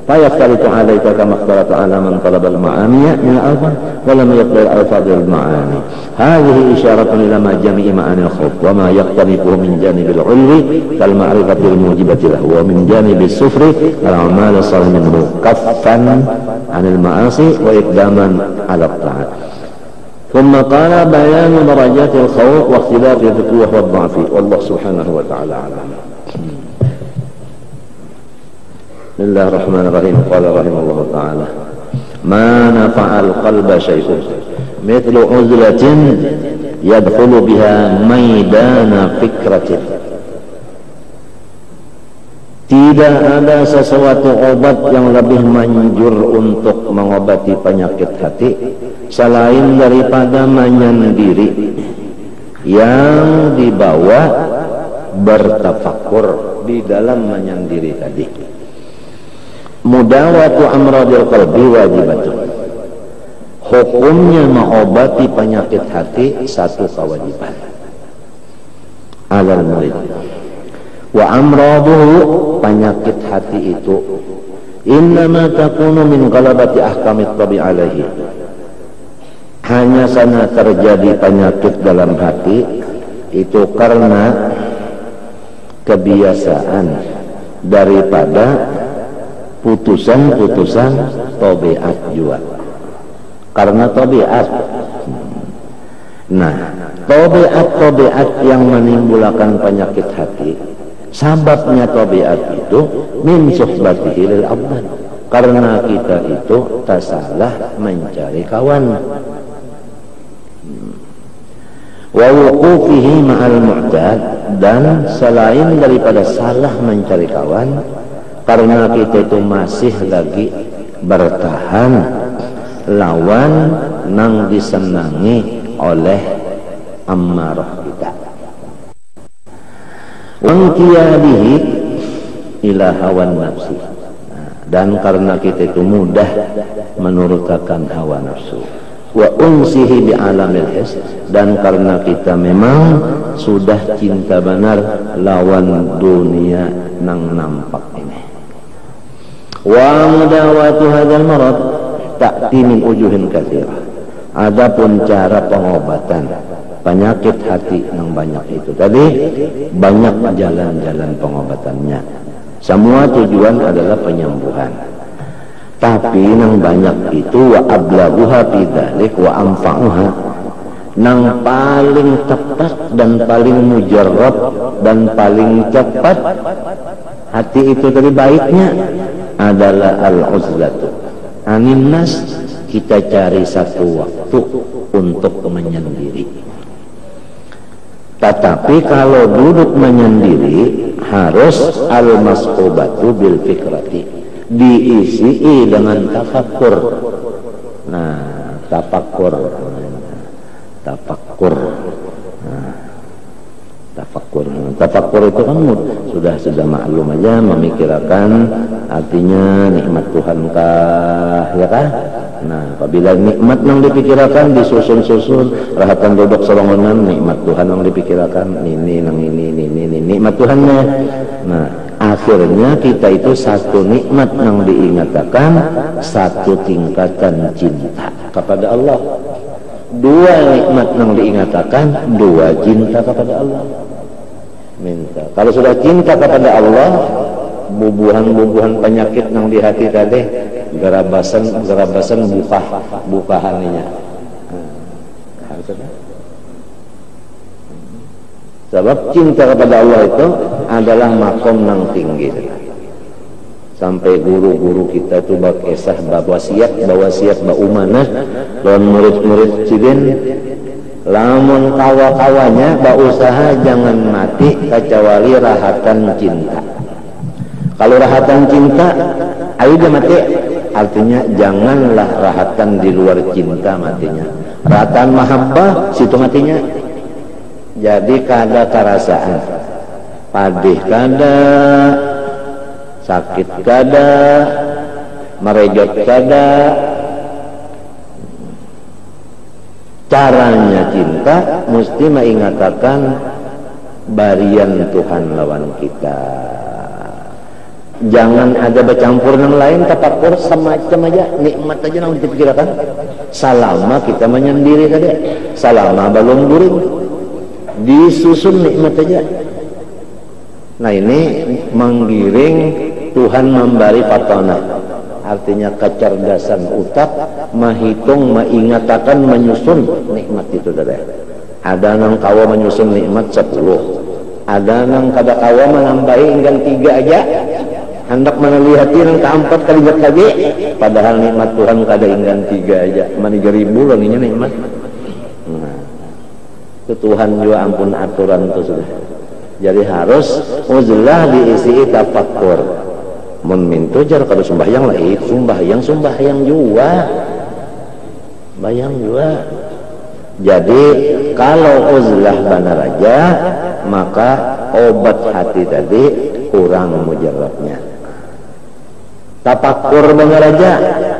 fayaftaritu 'alaika kama ikhtarata 'ala man talaba al-ma'ani min al-alfaz wa lam yaqbal al-alfaz al-ma'ani hadhihi isyaratun ila ma jami'i ma'ani al-khawf wa ma yaqtanifuhu min janibil 'ulwi kal ma'rifati al-mujibati lahu wa min janibi sufri al-a'mal as-salih minhu kaffan 'anil ma'asi wa iqdaman 'ala at-ta'at. Thumma qala bayanu darajatil khawf wa ikhtilafi al-quwwah wa ad-dha'fi wallahu subhanahu wa ta'ala a'lam. Bismillahirrahmanirrahim. Qala rahimahullahu ta'ala ma nafa'al qalba syai'un mithlu uzlatin yadkhulu biha maidana fikratin. Tidak ada sesuatu obat yang lebih manjur untuk mengobati penyakit hati selain daripada menyendiri yang dibawa bertafakkur di dalam menyendiri tadi. Mudawatu amradil qalbi wajibatun. Hukumnya mengobati penyakit hati satu kewajiban. Alal murid. Wa amraduhu penyakit hati itu innama takunu min ghalabati ahkamit tabi alaihi. Hanya sana terjadi penyakit dalam hati itu karena kebiasaan daripada putusan-putusan tabiat juga. Karena tabiat. Nah, tabiat-tabiat yang menimbulkan penyakit hati, sababnya tabiat itu min suhbatihi lil abdan. Karena kita itu tak salah mencari kawan. Wa wuqufihi ma'al mu'tad, dan selain daripada salah mencari kawan, karena kita itu masih lagi bertahan lawan nang disenangi oleh ammarah kita. Wangkiyadihi ila hawan nafsi, dan karena kita itu mudah menurutkan hawa nafsu. Wa unsihi bi alamil his, dan karena kita memang sudah cinta benar lawan dunia nang nampak ini. Wa mudawatu hadzal marad ta'ti min ujuhin katsirah. Adapun cara pengobatan penyakit hati yang banyak itu tadi, banyak jalan-jalan pengobatannya. Semua tujuan adalah penyembuhan. Tapi yang banyak itu wa ablaghuha bidzalik wa anfa'uha, yang paling tepat dan paling mujarrab dan paling cepat hati itu tadi baiknya adalah al-uzlatu anin nas. Kita cari satu waktu untuk menyendiri. Tetapi kalau duduk menyendiri harus al-masqubatu bil fikrati, diisi dengan tafakkur. Nah, tafakkur. Nah, tafakkur. Tafakkur itu kan sudah maklum aja, memikirkan artinya nikmat Tuhan kah, ya kan? Nah, apabila nikmat yang dipikirkan disusun-susun, rahatan duduk serongonan, nikmat Tuhan yang dipikirkan, ini nikmat Tuhannya. Nah, akhirnya kita itu satu nikmat yang diingatkan, satu tingkatan cinta kepada Allah. Dua nikmat yang diingatkan, dua cinta kepada Allah. Minta. Kalau sudah cinta kepada Allah, bubuhan penyakit yang di hati tadi gerabasan buka haninya. Sebab cinta kepada Allah itu adalah makom yang tinggi. Sampai guru-guru kita itu berkisah bawa siap umanah dan murid-murid cilin, lamun kawa-kawanya berusaha jangan mati kecuali rahatan cinta. Kalau rahatan cinta ayo dia mati, artinya janganlah rahatan di luar cinta matinya. Rahatan mahabbah situ matinya. Jadi kada karasaan, padih kada, sakit kada, merejot kada. Caranya cinta mesti mengingatkan barian Tuhan lawan kita. Jangan ada bercampur yang lain, tafakkur semacam aja, nikmat aja yang dipikirkan. Salama kita menyendiri tadi, salama belum guring, disusun nikmat aja. Nah ini menggiring Tuhan memberi patona, artinya kecerdasan utak, menghitung, mengingatkan, menyusun nikmat itu tadi. Ada nang kawa menyusun nikmat 10, ada nang kada kawa menambahi hingga 3 aja, hendak menelihati nang keempat kali lagi, padahal nikmat Tuhan kada hingga 3 aja, mana 3.000 langinya nikmat. Nah, itu Tuhan juga ampun aturan itu sudah. Jadi harus uzlah diisi tafakkur. Mun mintu jar kalau sembahyang lah sembahyang juga. Bayang juga. Jadi kalau uzlah benar aja, maka obat hati tadi kurang mujarabnya. Tafakkur benar aja,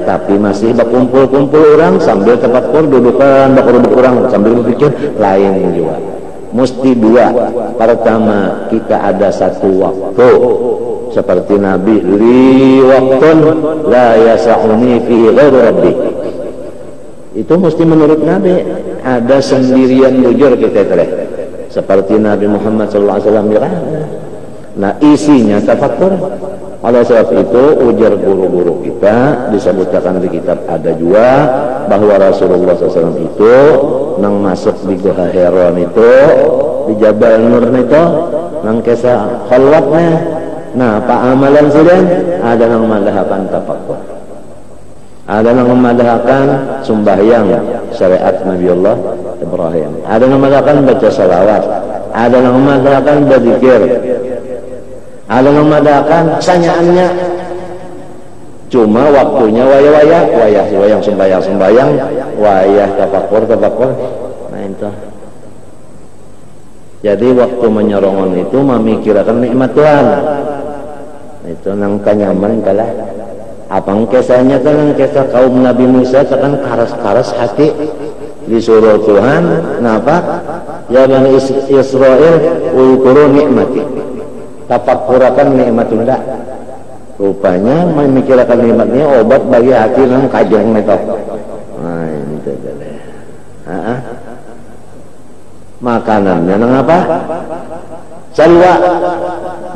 tapi masih berkumpul-kumpul orang sambil tafakkur, dudukan berkumpul orang sambil berpikir, lain juga. Mesti dua. Pertama, kita ada satu waktu seperti Nabi, li waktun la yasa'uni fihi ghairu rabbi. Itu mesti menurut Nabi, ada sendirian bujur kita tereh. Seperti Nabi Muhammad SAW ya. Nah isinya tafakkur. Oleh sebab itu ujar guru-guru kita disebutkan di kitab ada juga bahwa Rasulullah SAW itu nang masuk di Gua Heron itu di Jabal Nur itu nang kisah khalwatnya. Nah pak amalan sudah ada nang madhahakan tafakkur, ada nang memadahkan sembahyang syariat Nabi Allah Ibrahim, ada nang memadahkan baca salawat, ada nang memadahkan berzikir, ada yang memadahkan sanyaannya. Cuma waktunya wayah sembayang, wayah tafakkur. Nah itu. Jadi waktu menyerongon itu memikirkan nikmat Tuhan. Itu nang kanyaman kalah. Apang kisahnya kan nang kisah kaum Nabi Musa kan karas-karas hati disuruh Tuhan, napa? Ya Bani Israel, ulkuru nikmati. Tafakkurakan nikmatullah. Rupanya memikirkan nikmatnya obat bagi hati yang kajang itu. Nah itu deh. Makanannya nang apa? Salwa,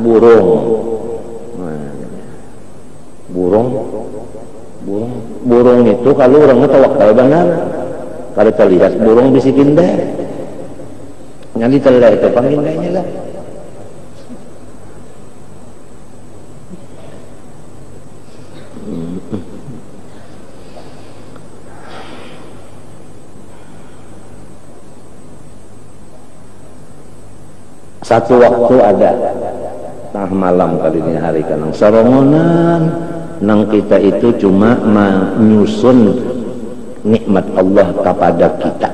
burung. Burung itu kalau orang tawakal benar, kalau terlihat burung bisikin deh. Ngali telah itu pangindahnya lah. Satu waktu ada tengah malam kali ini hari kanang sarongonan nang kita itu cuma menyusun nikmat Allah kepada kita.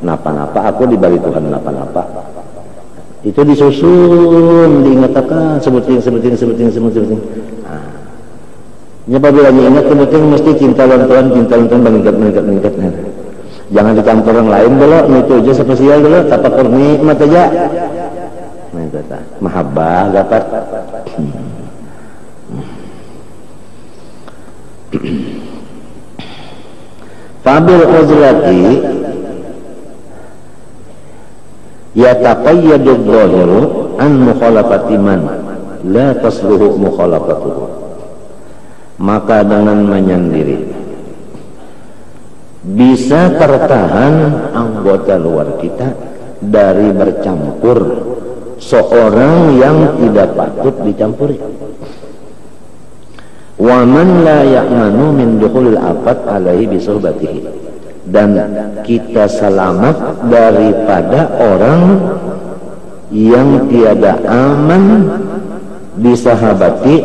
Napa-napa aku diberi Tuhan napa-napa. Itu disusun, diingatkan, sebutin. Nya apabila ingat sebutin mesti cinta lantuan meningkat. Jangan dicampur orang lain dulu, itu aja spesial dulu, tapakur nikmat aja. Nah itu mahabbah dapat. Fabil uzlati yataqayyadu adh-dhahiru an mukhalafati man la tasluhu mukhalafatuhu. Maka dengan menyendiri bisa tertahan anggota luar kita dari bercampur seorang yang tidak patut dicampuri. Wa man la ya'manu min dukhulil afat alaihi bisuhbatihi, dan kita selamat daripada orang yang tiada aman disahabati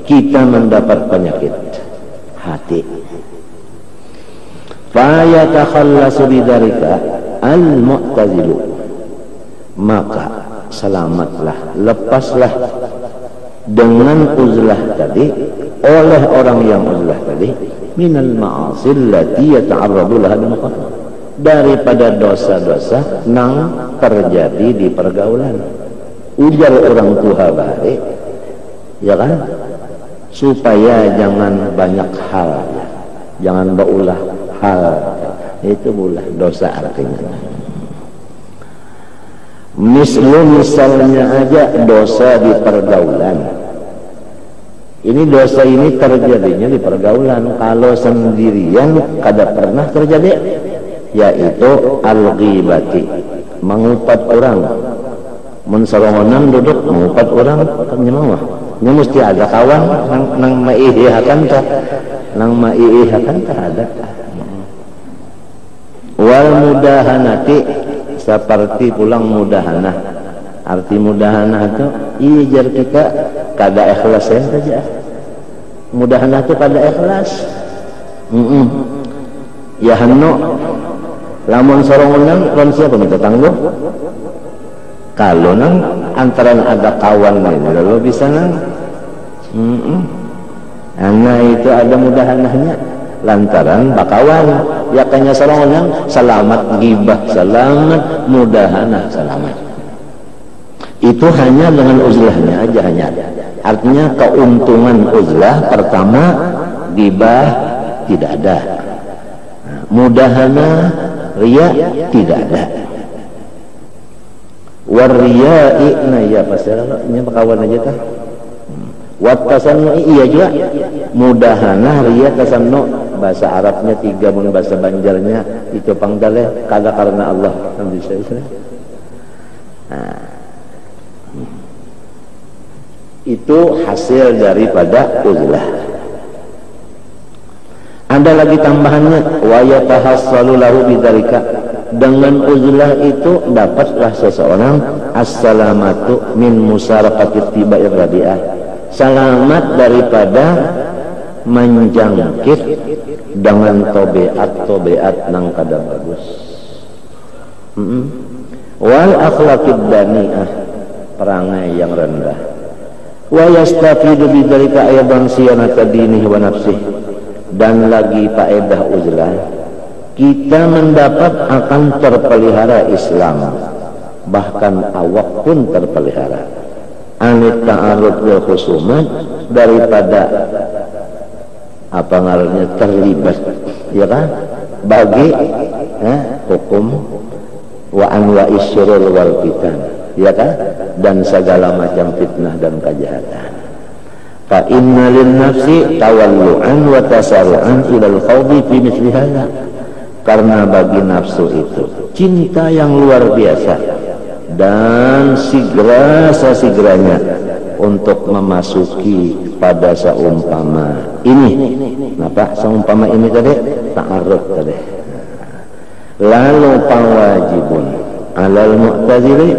kita mendapat penyakit hati. Fa yatakhallasu bidzalika al-mu'tazilu, maka selamatlah, lepaslah dengan uzlah tadi oleh orang yang uzlah tadi minal ma'asil lati yata'arradu laha al-muqaddam, daripada dosa-dosa yang terjadi di pergaulan. Ujar orang tua baik, ya kan, supaya jangan banyak hal, jangan berulah hal, itu ulah dosa artinya. Misalnya aja dosa di pergaulan. Ini dosa ini terjadinya di pergaulan. Kalau sendirian kada pernah terjadi, yaitu al-ghibati, mengupat orang. Mensarongonan duduk mengupat orang, kan nyemawah. Ini mesti ada kawan nang maihihakan ta, ada. Wal mudahanati, seperti pulang mudahanah. Arti mudahanah itu ijar kita kada ikhlas saja. Mudahanah itu kada ikhlas. Ya hanno lamun sorongan ron siapa minta tangguh. Kalau nang antaran ada kawan ini lalu bisa nang Nah itu ada mudahanahnya lantaran bakawan ya kanya sorongan selamat gibah selamat, mudahanah selamat. Itu hanya dengan uzlahnya aja, hanya artinya keuntungan uzlah pertama gibah tidak ada, mudahanah riya tidak ada. Wariya'i nah ya pasirnya bakawan aja tah. Wattasannu iya juga, mudahanah riya tasannu bahasa Arabnya 3 mun bahasa Banjarnya itu pangdale kada karena Allah. Alhamdulillah. Nah, itu hasil daripada uzlah. Ada lagi tambahannya, wa yatahassalu lahu bidzalika, dengan uzlah itu dapatlah seseorang as-salamatu min musaraqati tiba'ir rabi'ah, selamat daripada menjangkit dengan tobeat nang kada bagus. Wal akhlaqid dani'ah, perangai yang rendah. Wa yastafidu bidzalika aydan siyanata dinihi wa nafsihi, dan lagi faedah uzlah kita mendapat akan terpelihara Islam, bahkan awak pun terpelihara. Anit ta'arud wal khusumat, daripada apa ngarannya terlibat, ya kan, bagi hukum wa anwa'is syurur wal fitan, ya kan, dan segala macam fitnah dan kejahatan. Fa inna lin nafsi tawallu'an wa tasarru'an ilal khawdi fi misli hadza, karena bagi nafsu itu cinta yang luar biasa dan segera-segeranya untuk memasuki pada seumpama ini. Napa seumpama ini tadi? Ta'aruf tadi. Lalu pawajibun alal mu'tazili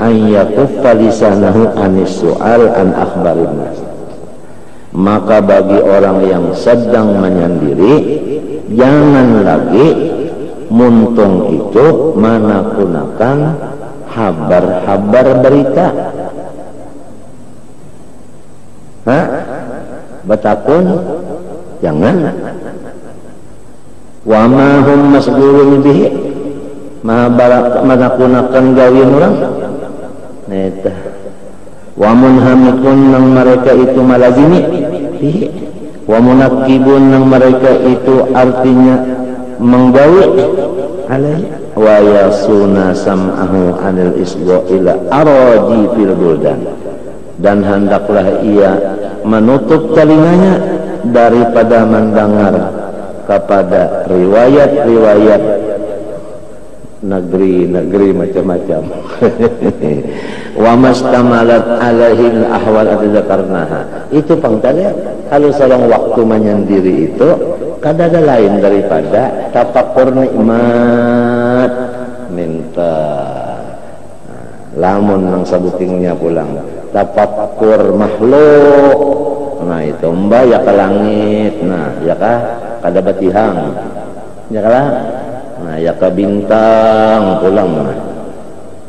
an yakuffa lisanahu anis su'al an akhbarin nas. Maka bagi orang yang sedang menyendiri, jangan lagi muntung itu menakunakan habar berita. Betapun jangan. Wa ma hum masghulun bihi, manakunakan gawin orang. Neta. Wa munhamikun nang mereka itu malazimi bihi. Wa munakibun nang mereka itu artinya menggawi alaihi. Wa yasuna sam'ahu anil isgha ila aradi fil buldan, dan hendaklah ia menutup telinganya daripada mendengar kepada riwayat-riwayat negeri-negeri macam-macam. Wa mastamalat alaihi al-ahwal adzakarnaha. Itu pangtanya kalau seorang waktu menyendiri itu kada ada lain daripada tafakkur nikmat minta lamun nang sabutingnya pulang tafakkur makhluk. Nah itu mbak ya ke langit, nah ya kah kada batihang ya kah, nah ya ke bintang pulang, nah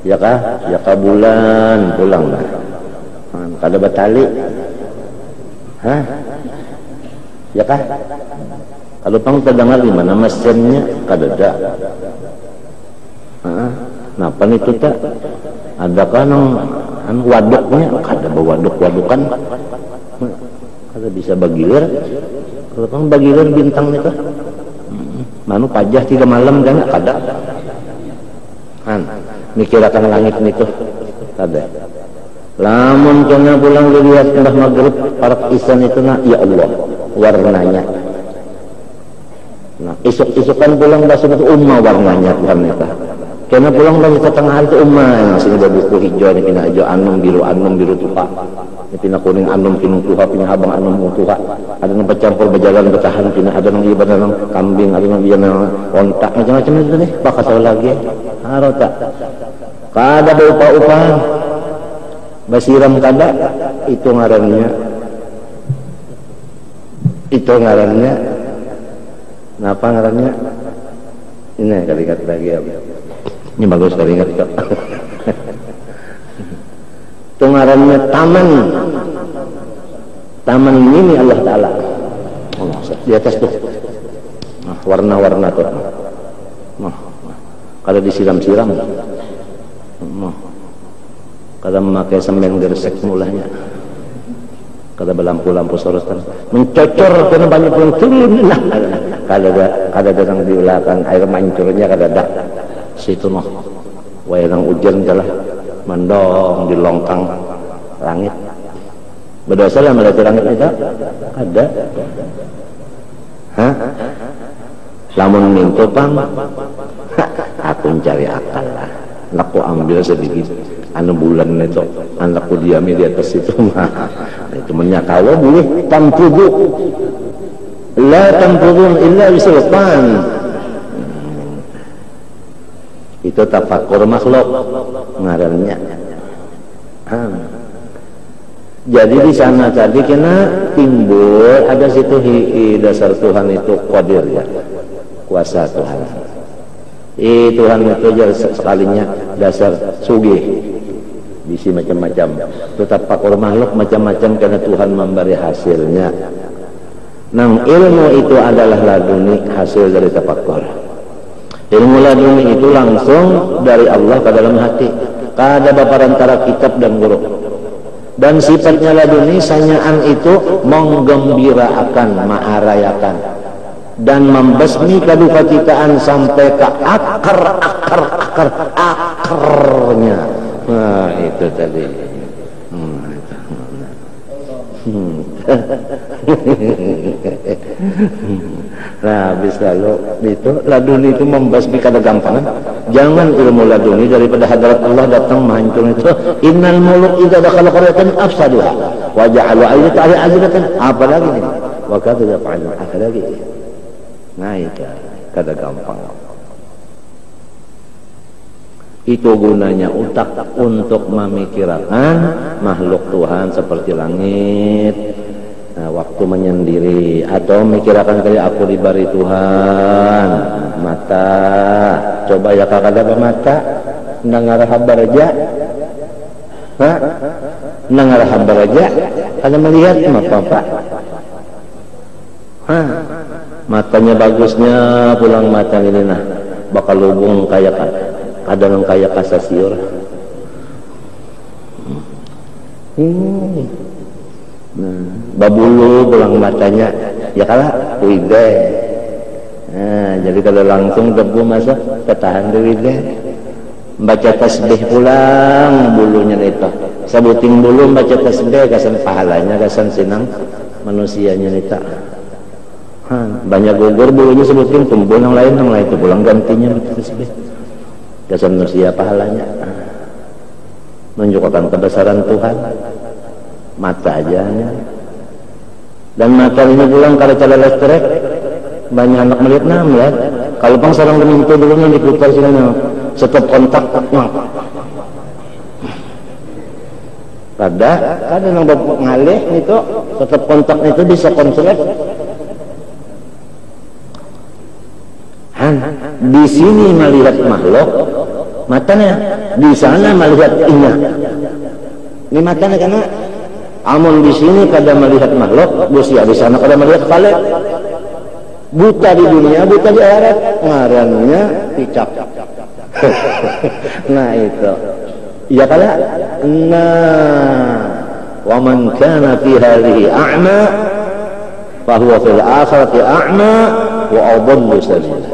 ya kah ya ke bulan pulang, nah kada batali ya kah. Kalau pang terdengar di mana mesinnya kada ada. Napa itu tak adakah nang waduknya kada bawaduk-wadukan, kada bisa bagilir. Kalau pang bagilir bintang itu manu pajah 3 malam kan kada mikirakan langit itu kada. Lamun kena pulang dilihat mbah maghrib parak isan itu nak ya Allah warnanya. Nah isuk-isukan pulang bahasa itu warnanya Tuhan itu. Kena pulang dari tengah hari itu yang sini buku hijau ini pina hijau anum biru tuha. Ini pina kuning anum kinung tuha, pina habang anum tuha. Ada yang bercampur berjalan bertahan, pina ada yang ibadah nang kambing, ada yang ibadah nang ontak macam-macam itu nih. Bakal saya lagi harota. Kada berupa-upahan. Basiram kada itu ngarannya. Itu ngarannya. Napa ngarannya? Ini kali-kali lagi ya. Ini bagus kali ingat kok. Itu ngarannya taman ini Allah Ta'ala. Allah, di atas tuh nah, warna-warna tuh nah, kalau disiram-siram nah, kalau memakai semen gersek mulanya kada berlampu-lampu sorotan mencocor karena banyak yang turun nah, kada ada yang diulakan air mancurnya kada ada situ noh wayang hujan kalah mendong di longkang langit berdosa lah melihat langit itu ada lamun minto pang aku mencari akal lah anakku ambil sedikit anu bulan itu anakku diami di atas itu itu menyakawa boleh tampugu la tampugun illa bisultan. Itu tafakur makhluk ngarannya. Jadi di sana tadi kena timbul ada situ dasar Tuhan itu qadir ya, kuasa Tuhan. Tuhan itu sekalinya dasar sugih, bisi macam-macam. Itu tafakur makhluk macam-macam karena Tuhan memberi hasilnya. Nang ilmu itu adalah laduni hasil dari tafakur. Ilmu laduni itu langsung dari Allah ke dalam hati. Kada baparan antara kitab dan guru. Dan sifatnya laduni sanyaan itu menggembirakan, ma'arayakan dan membasmi kedukacitaan sampai ke akarnya. Nah, itu tadi. Nah habis lalu itu laduni itu membasmi kada gampangan. Jangan ilmu laduni daripada hadarat Allah datang menghancur itu. Innal muluk idza dakhala qaryatan afsaduha wa ja'alu ayyata ahli azratan. Apa lagi ini? Wa kadza yaf'alun apa lagi? Nah itu kada gampang. Itu gunanya otak untuk memikirkan makhluk Tuhan seperti langit. Nah, waktu menyendiri atau mikirkan kali aku diberi Tuhan mata, coba ya kakak ada mata Nangarah baraja. Nangarah baraja ada melihat apa? Matanya bagusnya pulang mata ini nah bakal lubung kayak kadang kayak kasasiur. Babulu pulang matanya ya kalah wide. Jadi kalau langsung debu masuk ketahan di wide. Baca tasbih pulang bulunya itu. Sabuting bulu baca tasbih kasan pahalanya kasan sinang manusianya nita. Banyak gugur bulunya sebutin tumbuh yang lain itu pulang gantinya baca tasbih. Kasan manusia pahalanya. Menunjukkan kebesaran Tuhan. Mata aja dan mata ini pulang kalau cara listrik banyak anak melihat ya kalau pang sarang gemintu dulu yang diputar sini stop kontak kada yang bapak ngalih itu stop kontak itu bisa konslet di sini melihat makhluk matanya di sana melihat inya ini matanya karena amun di sini kada melihat makhluk, di sana kada melihat khalik. Buta di dunia, buta di akhirat. Ngarannya picak. Nah itu. Iya kada? Nah, wa man kana fi hadhihi a'ma fa huwa fil akhirati a'ma wa adallu sabila.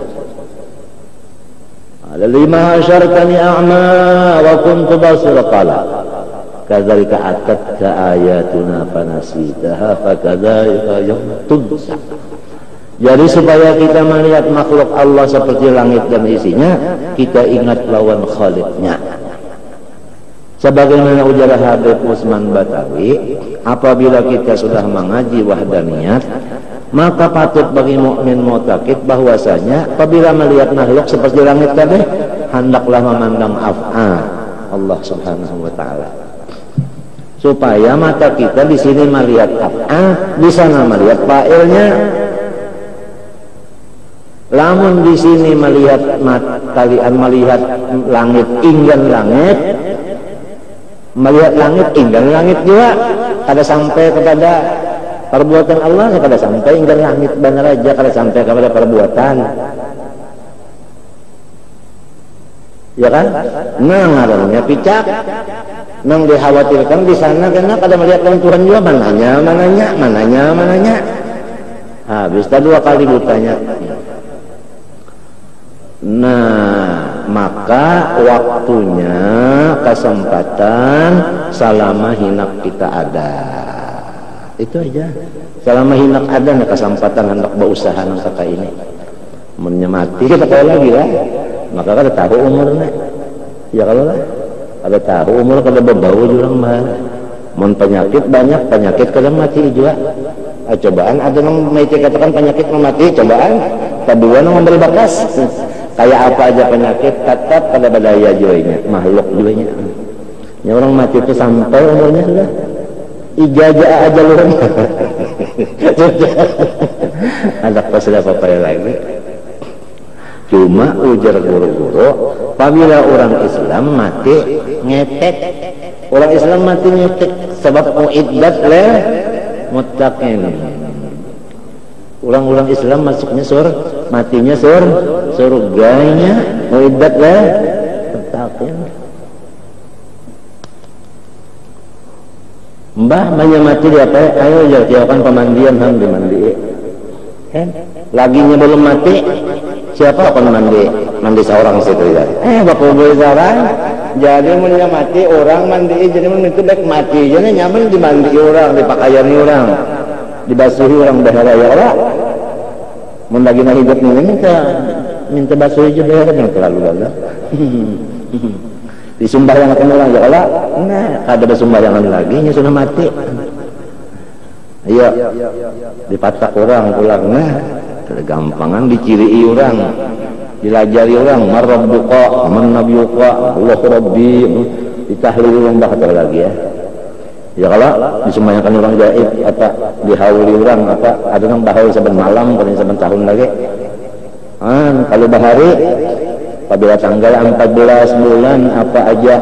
Lima hasyartani a'ma wa kuntu basira qala. Kadzalika atatka ayatuna fanasitaha fakadzalika yawma tunsa. Jadi supaya kita melihat makhluk Allah seperti langit dan isinya, kita ingat lawan Khaliknya. Sebagaimana ujar Habib Usman Batawi, apabila kita sudah mengaji wahdaniyat, maka patut bagi mukmin mu'taqid bahwasanya apabila melihat makhluk seperti langit tadi, hendaklah memandang af'al Allah Subhanahu wa taala. Supaya mata kita di sini melihat af'al, di sana melihat fa'ilnya. Lamun di sini melihat kalian melihat langit inggan langit, melihat langit inggan langit juga, kada sampai kepada perbuatan Allah, kada sampai inggan langit benar aja, kada sampai kepada perbuatan. Ya kan? Nah ngarannya picak. Nang dikhawatirkan di sana karena kada melihat Tuhan juga mananya. Habis dua kali butanya. Nah, maka waktunya kesempatan selama hinak kita ada. Itu aja. Selama hinak ada nih kesempatan hendak berusaha nang kakak ini. Menyemati kita tahu lagi lah. Maka kada tahu umurnya. Ya kalau lah. Ada tahu umur kada berbau jurang mah. Mun penyakit banyak, penyakit kada mati juga. Cobaan ada yang mati katakan penyakit mati, cobaan. Kedua nang memberi bakas. Kayak apa aja penyakit tetap kada berdaya juanya, makhluk juanya. Ya orang mati itu sampai umurnya sudah ijazah aja orang. Ada pasal apa lagi? Cuma ujar guru-guru, apabila orang Islam mati ngetek, orang Islam mati ngetek sebab muiddat le muttaqin. Orang-orang Islam masuknya matinya surganya muiddat le muttaqin. Mbah banyak mati di apa? Ayo jawabkan pemandian ham dimandi. Kan? Laginya belum mati. Siapa akan mandi seorang situ ya? Bapak boleh seorang. Jadi mulanya mati orang mandi, jadi itu baik mati. Jadi nyaman dimandi orang, dipakaiani orang, dibasuhi orang bahaya ya orang. Mun lagi nak hidup ni minta basuhi juga yang terlalu galak. Disumbayangkan orang ya Allah. Nah, kada bersumbayangan lagi, nya sudah mati. Iya, dipatak orang pulang. Nah, gampangan diciri orang, dilajari orang, marabbuka, man nabiyuka, Allah Rabbi, ditahlil orang bahasa lagi ya. Ya kalau disumbayangkan orang gaib atau dihauli orang apa ada yang bahul saben malam, paling saben tahun lagi. Kalau bahari Apabila tanggal 14 bulan apa aja,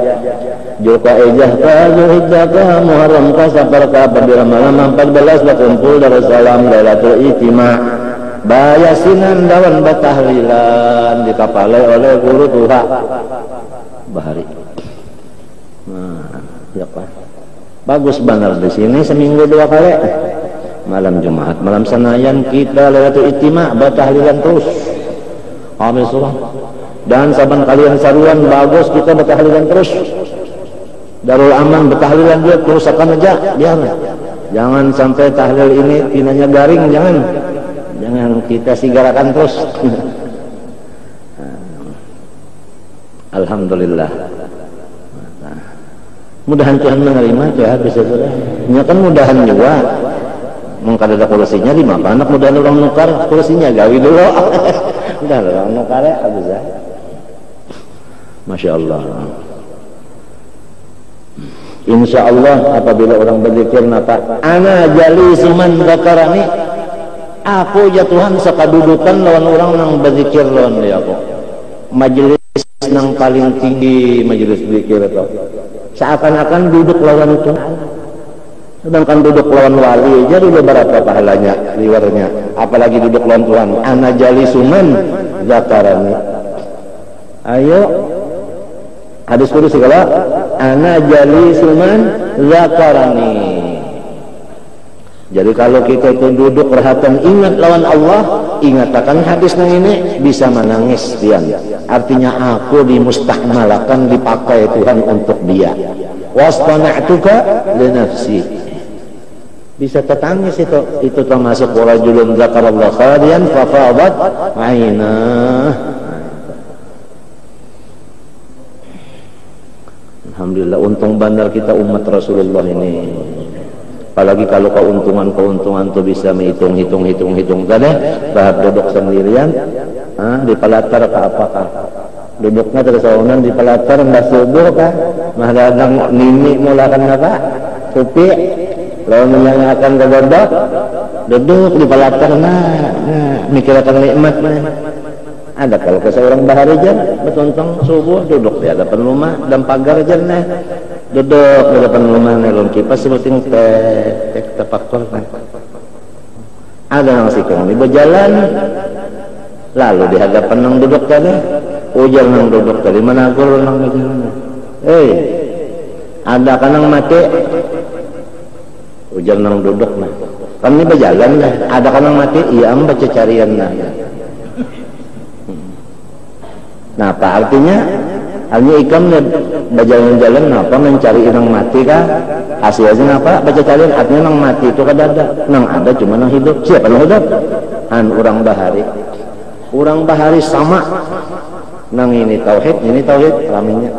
Zulqa'dah ka, Zulhijjah ka, Muharram ka, Safar ka, apabila malam 14 berkumpul Darussalam Lailatul Ijtima', bayasinan dawan batahlilan dikapalai oleh guru Tuha Bahari. Nah, ya Pak. Bagus benar di sini seminggu 2 kali. Malam Jumat, malam Senayan kita Lailatul Ijtima' batahlilan terus. Amin surah. Dan saban kalian saruan bagus kita batahlilan terus. Darul Aman batahlilan dia kerusakan aja biar. Jangan sampai tahlil ini tinanya garing, jangan kita sigarakan terus. Alhamdulillah. Mudahan Tuhan menerima ya bisa sudah. Nya kan mudahan juga. Mungkin ada kursinya di mana? Anak mudahan orang nukar kursinya gawi dulu. Udah orang nukar ya bisa. Masya Allah. Insya Allah apabila orang berzikir napa ana jalisuman dzakarani, aku ya Tuhan sakadudukan lawan orang nang berzikir lawan ya aku majelis nang paling tinggi majelis zikir itu seakan-akan duduk lawan Tuhan, sedangkan duduk lawan wali aja udah berapa pahalanya liwarnya, apalagi duduk lawan Tuhan. Ana jalisuman dzakarani, ayo hadis kudus segala ana jalisuman zakarani. Jadi kalau kita itu duduk perhatian ingat lawan Allah, ingat akan hadis nang ini bisa menangis pian. Artinya aku dimustahmalakan dipakai Tuhan untuk dia. Wastana'tuka li nafsi. Bisa tertangis itu termasuk rajulun zakarallahu khalian fa fadat 'ainah. Alhamdulillah untung bandar kita umat Rasulullah ini. Apalagi kalau keuntungan itu bisa hitung tadi bahas duduk sendirian di pelatar ke apakah duduknya tersaunan di pelatar mbak subuh kah mah dadang nini mulakan apa tupi lalu menyanyikan kegodok duduk di pelatar mikirkan nikmat ada kalau ke seorang bahari jen betuntang subuh duduk di hadapan rumah dan pagar jen duduk di depan rumah nelon kipas sebutin tek tepaktor ada yang sikang di berjalan lalu di hadapan nang duduk tadi ujar nang duduk tadi menagur nang berjalan ada kanang mati ujar nang duduk nah kami berjalan lah ada kanang mati iya baca carian nah apa artinya hanya ikam berjalan-jalan apa mencari orang mati kah hasilnya apa baca carian artinya nang mati itu kan ada nang ada cuma nang hidup siapa nang hidup orang bahari sama nang ini tauhid kelaminnya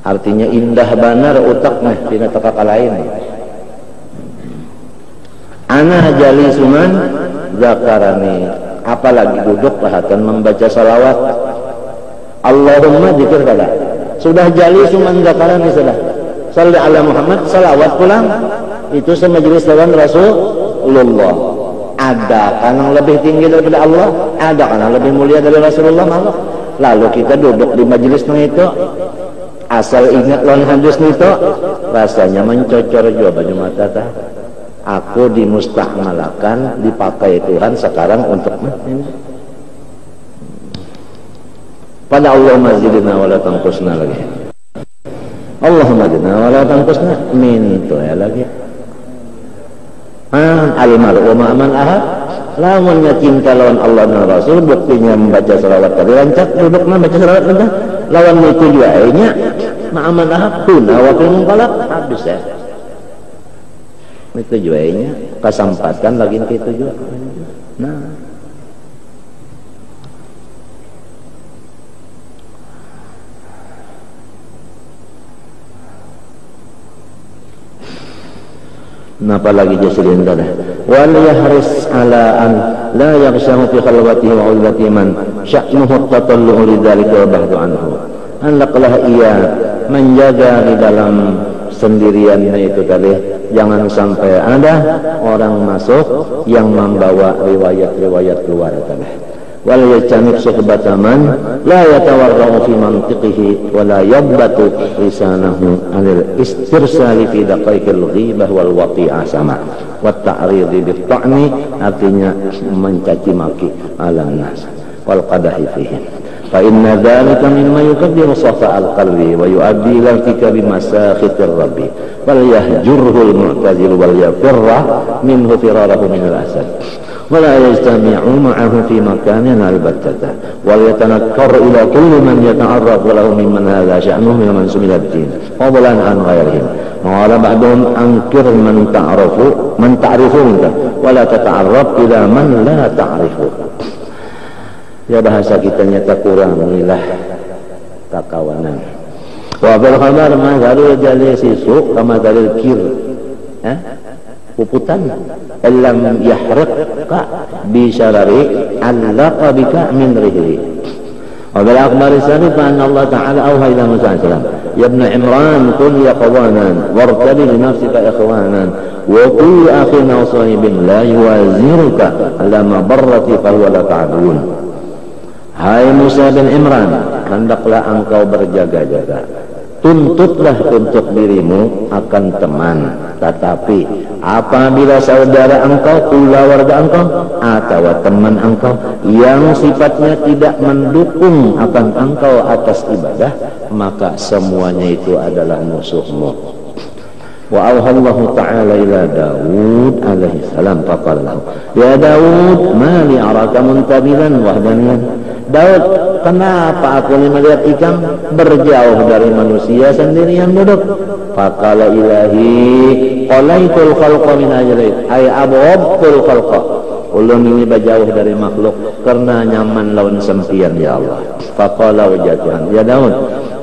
artinya indah banar utaknya tidak teka lain. Ana jalisuman zakarani, apalagi duduk perhatian membaca salawat Allahumma dzikir kada sudah jalisuman zakarani sudah salli ala Muhammad salawat pulang itu semajelis lawan Rasulullah. Ada kan yang lebih tinggi daripada Allah, ada kan yang lebih mulia dari Rasulullah malah. Lalu kita duduk di majelis itu asal ingat lawan hadis itu rasanya mencocor juga baju mata ta. Aku dimustahmalakan dipakai Tuhan sekarang untuk ini. Pada Allahumma zidna wa la tanqusna lagi. Allahumma zidna wa la tanqusna mintu ya lagi. Al-mar'u ma'aman ahad lamunnya cinta lawan Allah dan Rasul buktinya membaca salawat tadi lancak duduknya baca salawat tadi lawan itu juga nya ma'aman ahad tuna wakil mungkalak habis ya itu juga nya kesempatan lagi itu juga nah napa lagi jasirin dah wal yahris ala an la yaghshamu fi khalwatihi wa ulatihi man sya'nuhu tatallu'u lidzalika wa ba'du anhu anlaqlah ia menjaga di dalam sendiriannya itu tadi, jangan sampai ada orang masuk yang membawa riwayat-riwayat luar tadi. Wal yajtanib suhbata man la yatawarra'u fi mantiqihi wa la yabbatu lisanahu anil istirsali fi daqaiqil ghibah wal wati'ah sama wa ta'ridi bit ta'ni, artinya mencaci maki ala nas wal qadahi fihim. Fa inna dzalika mimma yukaddiru safa al-qalbi wa yu'addi ila irtikabi masakhitir rabbi wal yahjurhu al-mu'tazil wal yafirra minhu firarahu min al-asad ولا يجتمعوا معه في مكان البتة وليتنكر إلى كل من يتعرف له ممن هذا شأنه من سمي الدين فضلا عن غيرهم. وقال بعضهم أنكر من تعرفه منك ولا تتعرف إلى من لا تعرفه. Ya, bahasa kitanya tak kurangilah kakawanan. Wa bil khabar ma garul jalisi su kama dalil kir. Puputan lam yahriqka bi syarari allaqa bika min rihli. Wa bil akhbar as-sabiq anna Allah ta'ala awha ila Musa salam ya ibn Imran kun yaqwanan wartabi li nafsika ikhwanan wa kullu akhin aw sahibin la yuwaziruka ala mabarrati fa huwa la ta'dun. Hai Musa bin Imran, hendaklah engkau berjaga-jaga, tuntutlah untuk dirimu akan teman, tetapi apabila saudara engkau, keluarga engkau atau teman engkau yang sifatnya tidak mendukung akan engkau atas ibadah, maka semuanya itu adalah musuhmu. Wa auhallahu ta'ala ila Daud alaihi salam faqala lahu ya Daud ma li araka muntabilan wahdaniyan. Daud, kenapa aku ini melihat ikam berjauh dari manusia sendirian duduk? Faqala ilahi qalaitul khalqa min ajlik ay abghadtul khalqa. Ulun ini berjauh dari makhluk karena nyaman lawan sempian ya Allah. Faqala wajatuhan ya Daud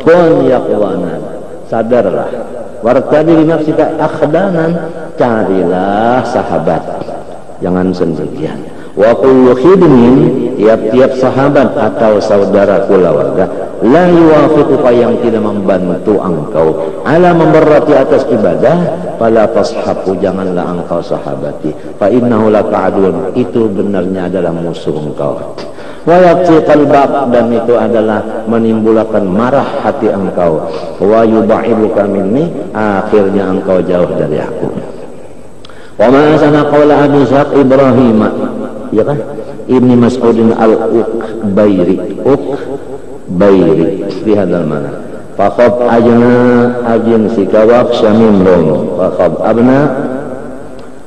kun yaqwana, sadarlah, wartadi li nafsika akhdanan, carilah sahabat, jangan sendirian. Wa kullu khidmin, tiap-tiap sahabat atau saudara keluarga la yuwafiquka, yang tidak membantu engkau ala memberati atas ibadah, fala tashabu, janganlah engkau sahabati, fa innahu laka adun, itu benarnya adalah musuh engkau. Wa yaqti qalbak, dan itu adalah menimbulkan marah hati engkau. Wa yubaiduka minni, akhirnya engkau jauh dari aku. Wa ma asana qawla Abi Ishaq Ibrahim, ya kan, Ibni Mas'udin al-Uqbayri fi hadal mana faqab ajna ajin sikawak syamin hum faqab abna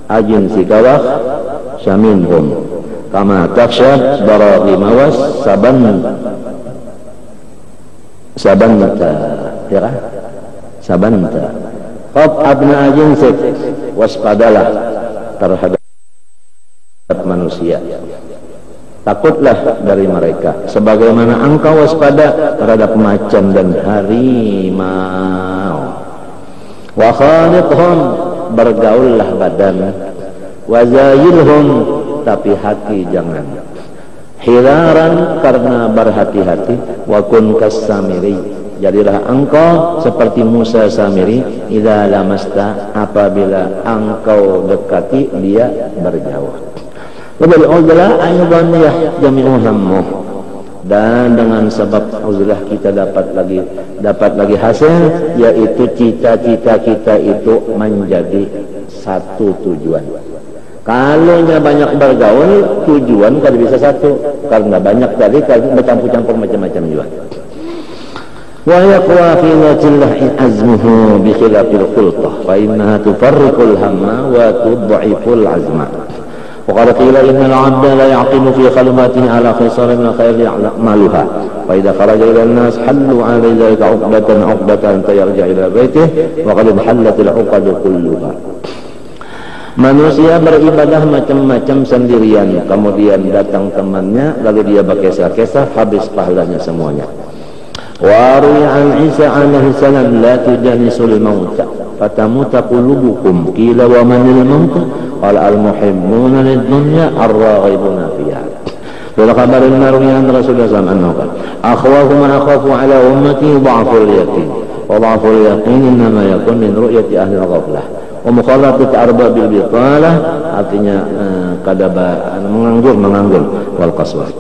ajin sikawak syamin hum kama taksha baraghi mawas sabanta ya kan, sabanta qab abna ajin sik, waspadalah terhadap manusia, takutlah dari mereka sebagaimana engkau waspada terhadap macan dan harimau. Wa khalidhum, bergaullah badan, wa zayilhum, tapi hati jangan, hiraran, karena berhati-hati, wa kun kas-samiri, jadilah engkau seperti Musa Samiri, idza lamasta, apabila engkau dekati dia berjauh. Wabil uzlah aydan yahjami'u hammuh, dan dengan sebab uzlah kita dapat lagi hasil, yaitu cita-cita kita itu menjadi satu tujuan. Kalau banyak bergaul, tujuan kan bisa satu, karena banyak tadi bercampur-campur macam-macam juga. Wa yaqwa fi najillahi azmuhu bi khilafil khultah fa innaha tufarriqul hamma wa tud'iful azma. وقال قيل إن العبد لا يعقل في خلوته على خصال من الخير يعملها فإذا خرج إلى الناس حلوا على ذلك عقدة حتى يرجع إلى بيته وقد انحلت العقد كلها. Manusia beribadah macam-macam sendirian, kemudian datang temannya lalu dia berkesah-kesah, habis pahalanya semuanya. Wa ruya an Isa alaihi salam la tujanisul mauta fatamuta qulubukum qila wa manil mauta qala al muhibbuna lid dunya ar-raghibuna fiha. Dalam kabar marwi an Rasulullah sallallahu alaihi wasallam akhwafu man akhafu ala ummati dha'ful yatim wa dha'ful yaqin innama yakun min ru'yati ahli al-ghaflah wa mukhalatati arbabil bitalah, artinya kadaba menganggur wal qaswah.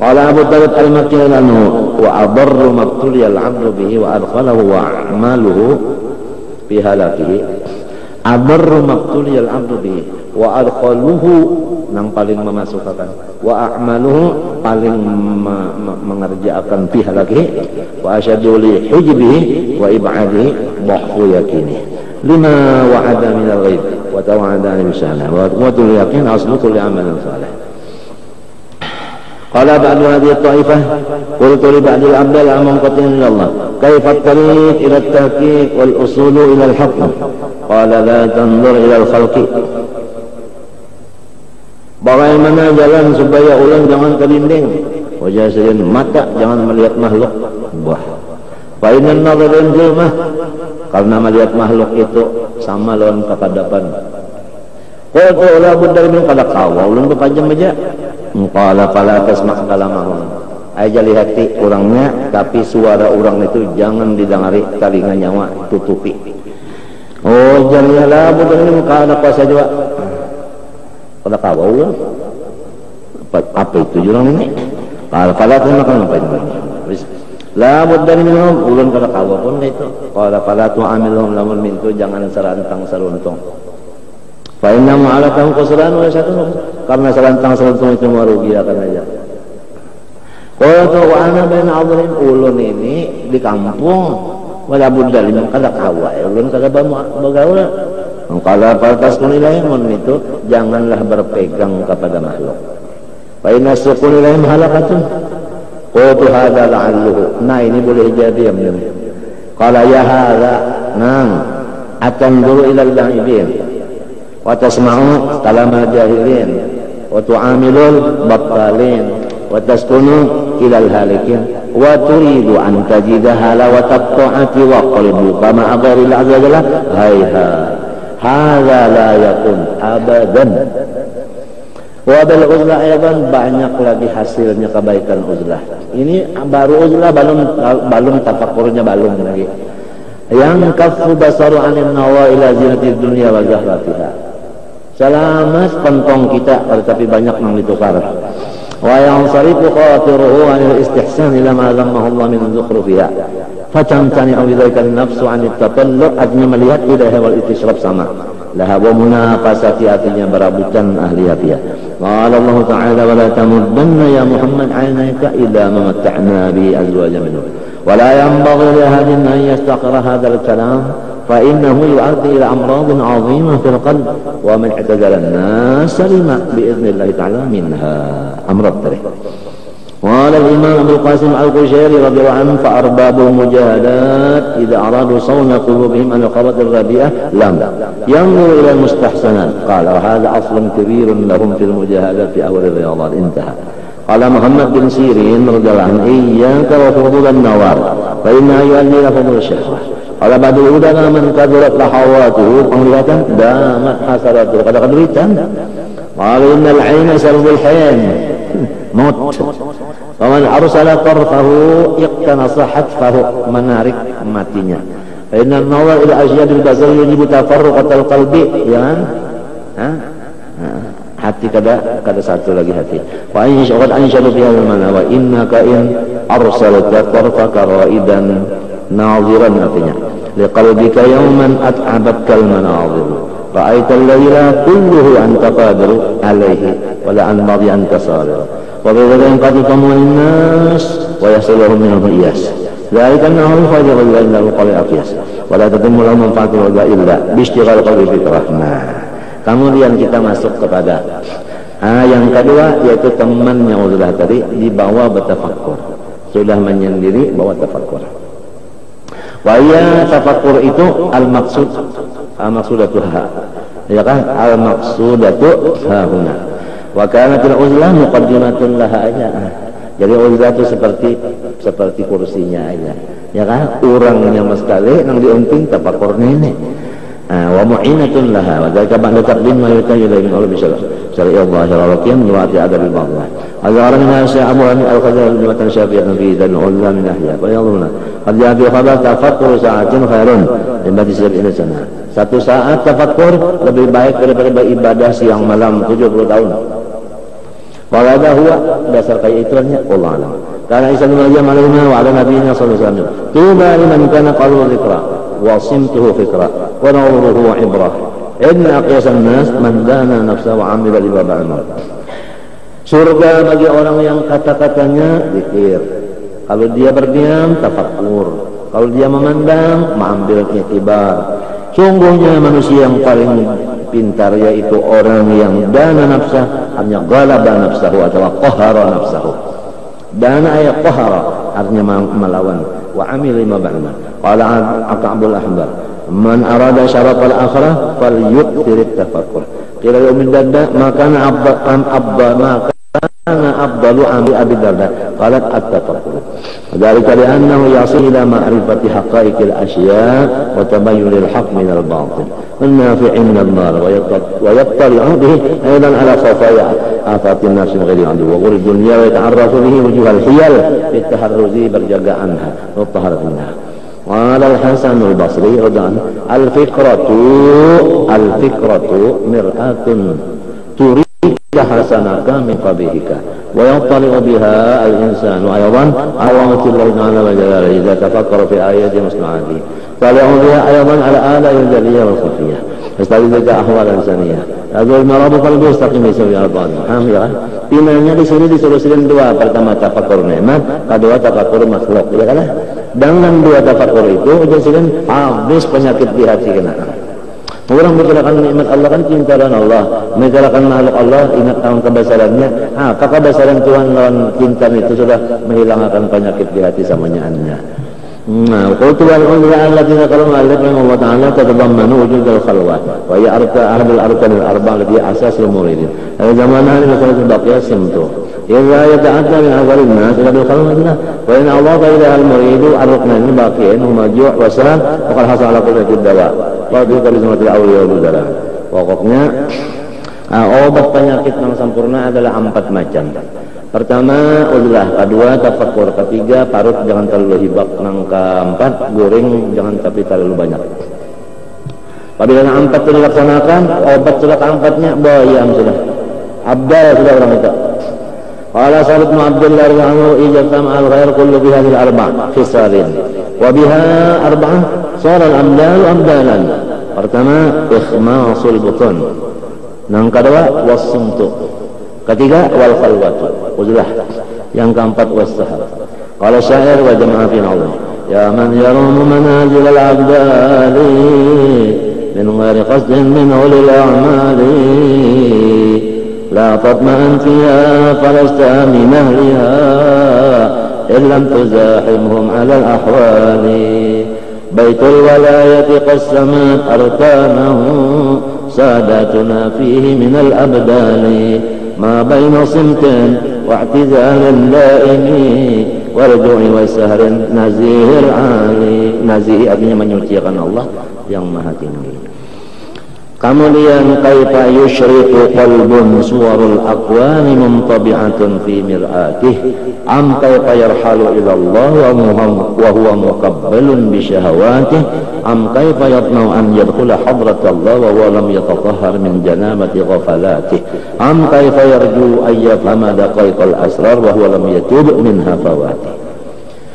Qala Abu Talib al-Makki anhu wa adarru mabtuli al-'abdu bihi wa adkhalahu wa a'maluhu fi halakihi. Adarru mabtuli al-'abdu bihi wa adkhaluhu, nang paling memasukkan, wa a'maluhu paling mengerjakan fi halakihi, wa asyadu li hujbihi wa ib'adihi dha'fu yakini lima wa'ada min al-ghaib wa tawa'ada bisana wa tul yaqin aslutu li amalin salih. Qala ba'du hadhihi at-ta'ifah qultu li ba'di al-abdal amunqatin ila Allah kaifa at-tariq ila at-tahqiq wal usul ila al-haqq qala la tanzur ila al-khalqi, bagaimana jalan supaya ulang jangan kelinding, wajah sering mata jangan melihat makhluk. Wah, fa inna an-nadhara zulmah, karena melihat makhluk itu sama lawan kekadapan. Qultu la budda min qadaqawa ulun berpajam aja. Qala fala tasma' kalamahum, aja lihati orangnya tapi suara orang itu jangan didengari, telinga nyawa tutupi. Oh jalla budda min qadaqa saja. Qadaqawa ulun apa itu jurang ini? Qala fala tasma' kalamahum, la budda minhum ulun qadaqawa pun itu. Qala fala tu'amilhum lamun mintu jangan serantang seruntung. Fa inna ma'alatahu khusran wa syatun, karena serantang-seruntung itu merugikan aja. Qultu wa ana baina adhrin, ulun ini di kampung wala budda liman kada kawa, ulun kada bagaul. Qala faltas kunilahum itu janganlah berpegang kepada makhluk. Fa inna sukunilahum halakatun. Qultu hadza la'alluhu, nah ini boleh jadi yang ini. Qala ya hadza nang atanzuru ila al-la'ibin wa tasma'u kalama jahilin wa tu'amilul battalin wa taskunu ilal halikin wa turidu an tajida halawata ta'ati wa qalbuka ma'a ghairil azza jalla hayha hadza la yakun abadan. Wa bil uzlah aydan, banyak lagi hasilnya kebaikan uzlah. Ini baru uzlah, belum tafakkurnya belum lagi. Yang kafu basaru anin nawa ila zinatid dunya wa zahratiha, selamat kantong kita tetapi banyak yang ditukar. Wa yang sarifu khatiruhu anil istihsan ila ma zammahu Allah min zukhrufiha fatamtani awidhaka nafsu anit tatallu', artinya melihat ilaiha wal itishrab sama laha wa munafasati, artinya berabutan ahli hatiya. Qala Allah ta'ala wa la tamuddanna ya Muhammad 'ainaka ila ma matta'na bi azwajan minhum wa la yanbaghi li ahadin an yastaqira hadzal kalam فإنه يؤدي إلى أمراض عظيمة في القلب ومن اعتزل الناس سلم بإذن الله تعالى منها أمراض تاريخ. قال الإمام أبو القاسم القشيري رضي الله عنه فأرباب المجاهدات إذا أرادوا صون قلوبهم عن الخبط الرديئة لم ينظروا إلى المستحسنات. قال وهذا أصل كبير لهم في المجاهدات في أول الرياضات. انتهى. قال محمد بن سيرين رضي الله عنه إياك وفضول النوار فإنها يؤدي إلى فضول الشهوة. Kalau badul udana man kadurat lahawatuhu, penglihatan damat hasaratuhu, kadang-kadang Qalu innal 'aina sarbul hayan maut. Wa man arsala tarfahu iqtanasa hatfahu, menarik matinya. Fa inna an-nawar ila asyadil basar yujibu tafarruqatal qalbi, ya kan? Hati kada satu lagi hati. Wa in syaqad anshadu fi hadzal mana wa innaka in arsalta tarfaka ra'idan naziran, artinya liqalbika yawman at'abatkal manazir ra'aita al-layla kulluhu anta qadir alayhi wa la anbadi anta sabir wa bidhalika yanqatimu an-nas wa yasluhum minhu iyas dhalika annahu fajr illa al-qalbi aqyas wa la tatimmu lahum manfa'atu illa bi ishtighal qalbi bi rahmah. Kemudian kita masuk kepada yang kedua, yaitu temannya uzlah tadi dibawa bertafakkur, sudah menyendiri bawa tafakkur. Wa ya tafakkur itu al-maqsud, al-maqsudatuha, ya kan, al-maqsudatu hahuna. Wa kanat al-uzlah muqaddimatun laha aja. Jadi uzlah itu seperti kursinya aja, ya kan, orangnya meskali nang diunting tafakkur ini. Wa mu'inatun laha wa dzalika ba'da taqdim ma yutayyib min Allah bisyara syari'a Allah syara'iyyan wa adabil ba'd. هذا قال منها الشيخ أبو هاني الخزرجي جملة شافية في ذا العلا من أحياء فيظلمنا قد جاء في خبر تفكر ساعة خير من بعد 70 sana. Satu saat tafakkur lebih baik daripada beribadah siang malam 70 tahun. Kalau ada huwa dasar kayak ituannya Allah alam. Karena Isa bin Maryam alaihi wa ala nabiyina sallallahu alaihi wasallam. Tuba liman kana qalbu dhikra wa simtuhu fikra wa nawruhu ibrah. Inna aqyasan nas man dana nafsa wa amila lima ba'amal. Surga bagi orang yang kata-katanya zikir. Kalau dia berdiam, tafakkur. Kalau dia memandang, mengambil iktibar. Sungguhnya manusia yang paling pintar yaitu orang yang dana nafsah, artinya ghalaba nafsahu atau qahara nafsahu. Dana ayat qahara artinya melawan. Wa amil lima ba'amal. Qala Aqabul Ahbar, man arada syarafal akhirah falyukthir at-tafakkur. Qila Ummi Darda makana أنا أفضل عن أبي الدرداء قالت التفكر وذلك لأنه يصل إلى معرفة حقائق الأشياء وتبين الحق من الباطل والنافع من النار ويطلع به أيضا على خفايا آفات الناس من غير عنده وغر الدنيا ويتعرف به وجوه الحيل في التحرز برجع عنها والطهارة منها. قال الحسن البصري رضي عنه الفكرة مرآة تريد حسنك من قبيحك ويطلع بها الإنسان أيضا عظمة الله تعالى وجلاله إذا تفكر في آيات مصنوعاته طلع بها أيضا على آلاء الجلية والخفية يستعيذك أحوال إنسانية هذا المرض قلبي يستقيم يسوي أرضان حامية pinanya di sini disuruh-suruhin dua. Pertama tafakur nikmat, kedua tafakur makhluk, ya kan? Dengan dua tafakur itu disuruhin habis penyakit di hati kena. Orang bicarakan nikmat Allah kan cinta dan Allah, bicarakan makhluk Allah ingat tahun kebesarannya. Apakah kebesaran Tuhan lawan cinta itu sudah menghilangkan penyakit di hati samanyaannya. Nah, qultu wal ulama alladziina qalu ma'alif Allah ta'ala tatadammanu wujud al-khalwat wa hiya ahadul arkan al-arba' allati asasul muridin. Zamanana min khalwat baqiya simtu. Idza yata'adda min awwal an-nas ila al-khalwat wa in Allah ila al-murid ar-ruknan baqiyin huma ju' wa salam wa qad hasala kullu dawa. Wa bi kalimatil awliya wal budara. Pokoknya obat penyakit yang sempurna adalah 4 macam. Pertama udlah, kedua tafakkur, ketiga parut jangan terlalu hibak, yang keempat goreng jangan tapi terlalu banyak. Apabila yang 4 sudah dilaksanakan, obat sudah keempatnya bayam sudah. Abdal sudah orang itu. Qala Sa'id bin Abdullah radhiyallahu anhu ijtam al-ghair kullu bihadhihi al-arba' khisalin wa biha arba'ah sara al-amdal amdalan. Pertama ikhmasul butun, yang kedua wasumtu, ketiga wal khalwatu, uzlah, yang keempat wassahar. Qala syair wa jama'a fi Allah ya man yarum manazil al-abdali min ghairi qasdin min ulil a'mali la tatma'an fiha falasta min ahliha illam tuzahimhum ala al-ahwali baitul walayati qassamat arkanahu sadatuna fihi min al-abdali ma baina simtin wa i'tizalin daimi warju'i wa sahrin nazihir ali. Nazih artinya menyucikan Allah yang maha tinggi. Kemudian kaifa yusyriku qalbun suwarul aqwani muntabi'atun fi mir'atih am kaifa yarhalu ila Allah wa huwa muqabbalun bi syahawatih am kaifa yatma'u an yadkhula hadrat Allah wa huwa lam yatatahhar min janabati ghafalatih am kaifa yarju an yafhama daqaiqal asrar wa huwa lam yatub min hafawatih.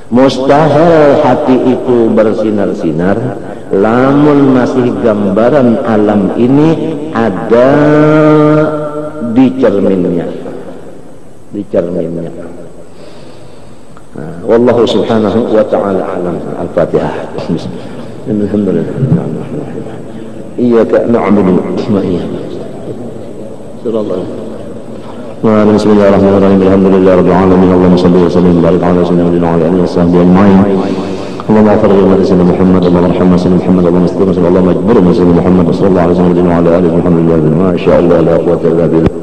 Mustahil hati itu bersinar-sinar lamun masih gambaran alam ini ada di cerminnya. Wallahu subhanahu wa ta'ala alam. Al-Fatihah. Alhamdulillah. Iyyaka na'budu wa iyyaka nasta'in. بسم الله الرحمن الرحيم الحمد لله رب العالمين اللهم صل وسلم وبارك على سيدنا محمد وعلى اله وصحبه اجمعين اللهم اغفر لنا سيدنا محمد اللهم ارحمنا سيدنا محمد اللهم استر اللهم اجبرنا سيدنا محمد صلى الله عليه وسلم وعلى اله وصحبه ما شاء الله لا قوه الا بالله